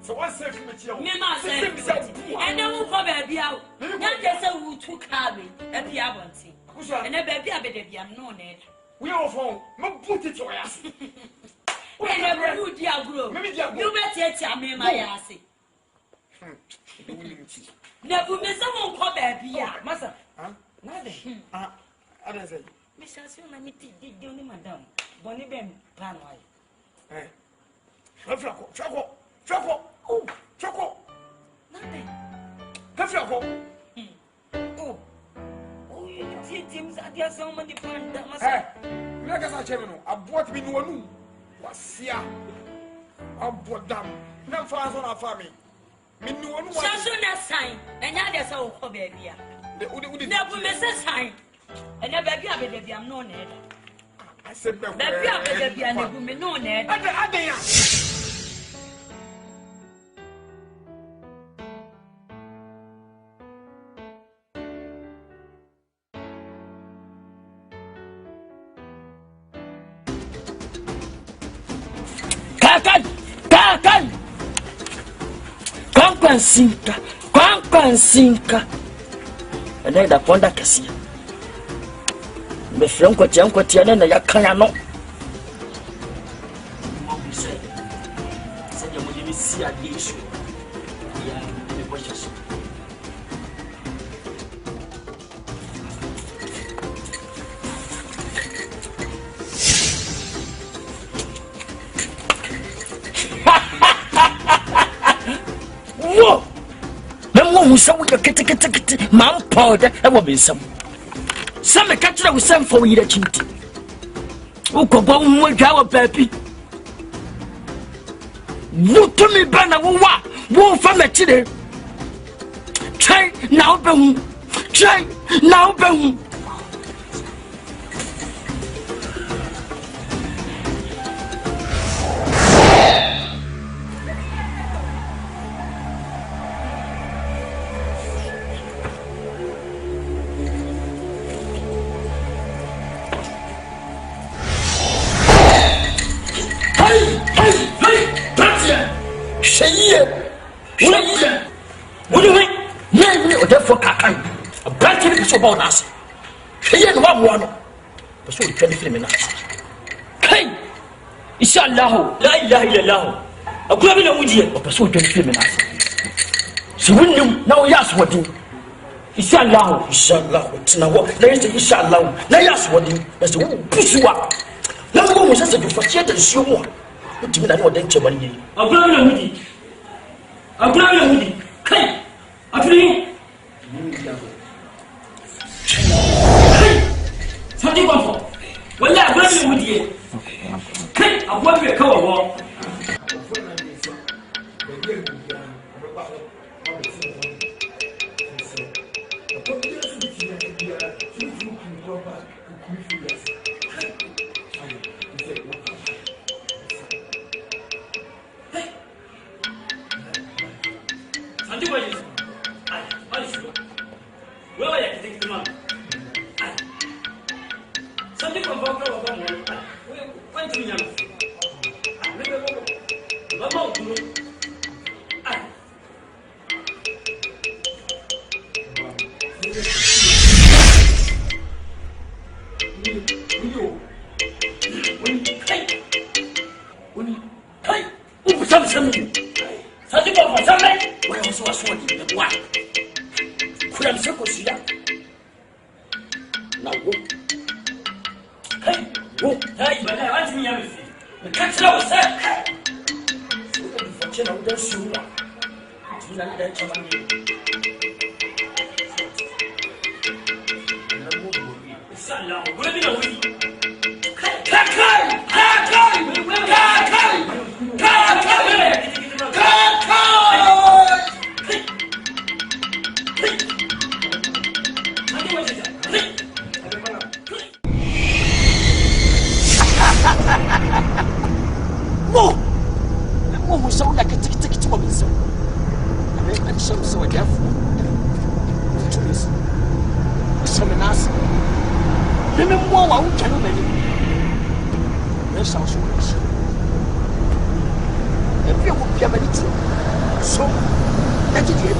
[SPEAKER 5] so what say me tie.
[SPEAKER 7] Me ma say. And the who ko baby out. Na de say who to car me. E bia bonti. And the baby abede am no need.
[SPEAKER 5] We all phone. No put it to us.
[SPEAKER 7] And the good dear grow. You better tell me my ass. Never miss someone call baby.
[SPEAKER 5] Master, nothing. I don't say.
[SPEAKER 7] Miss Asuna, me did only madam. Bonnie Ben plan why.
[SPEAKER 5] Choco. Oh, Choco.
[SPEAKER 7] Nothing.
[SPEAKER 5] Choco.
[SPEAKER 7] Oh, you see, Tim's at your so many panda.
[SPEAKER 5] Like as I tell you, I bought me no was here. I bought them. No fans on our family.
[SPEAKER 7] Shasuna sign, and now there's a whole baby. Never miss a sign. And the baby abede am no need.
[SPEAKER 5] I said, baby
[SPEAKER 7] abede am no need.
[SPEAKER 11] Kakan. Kwankwansinka. And then the Ponda Cassia. The Franco Janko Tiana Yakano. Said you will see a issue. Yeah, the questions. Whoa! Who saw your kitty man powder and will be some. Some catcher was sent for you, chinty. Who could go with our baby? What to me, Banner? Who from a chile? Try now, boom. Try now, boom. What do you mean? Yeah, therefore, Kakan. A branch of the about us. Here, one. But so you can film in us. Hey, Inshallah, La ilaha illallah. A club in a wood, but so you can film in us. So when you now, yes, what do? Inshallah, it's now what there is to Inshallah. Now, yes, what do? That's the push you up. No one was just a differentiate and show more. What do you mean? I know that you're money. A club in a wood. A club in a wood. Hey, a dream. Something Baffoe. Well, I'm going with you. Hey, I want to cover war. Hey! Oh, hey, but I want me everything. The catcher was set. For children, don't shoot. Do not let your money. Son, what are you doing? Mo sound like a ticket to me, so I make so a deaf. Some ass. Remember what can you This house was. If you would be able to, so let it be.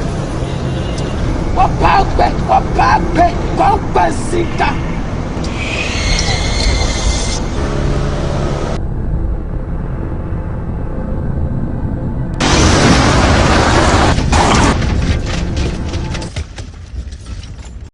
[SPEAKER 11] What bad, what bad, what bad,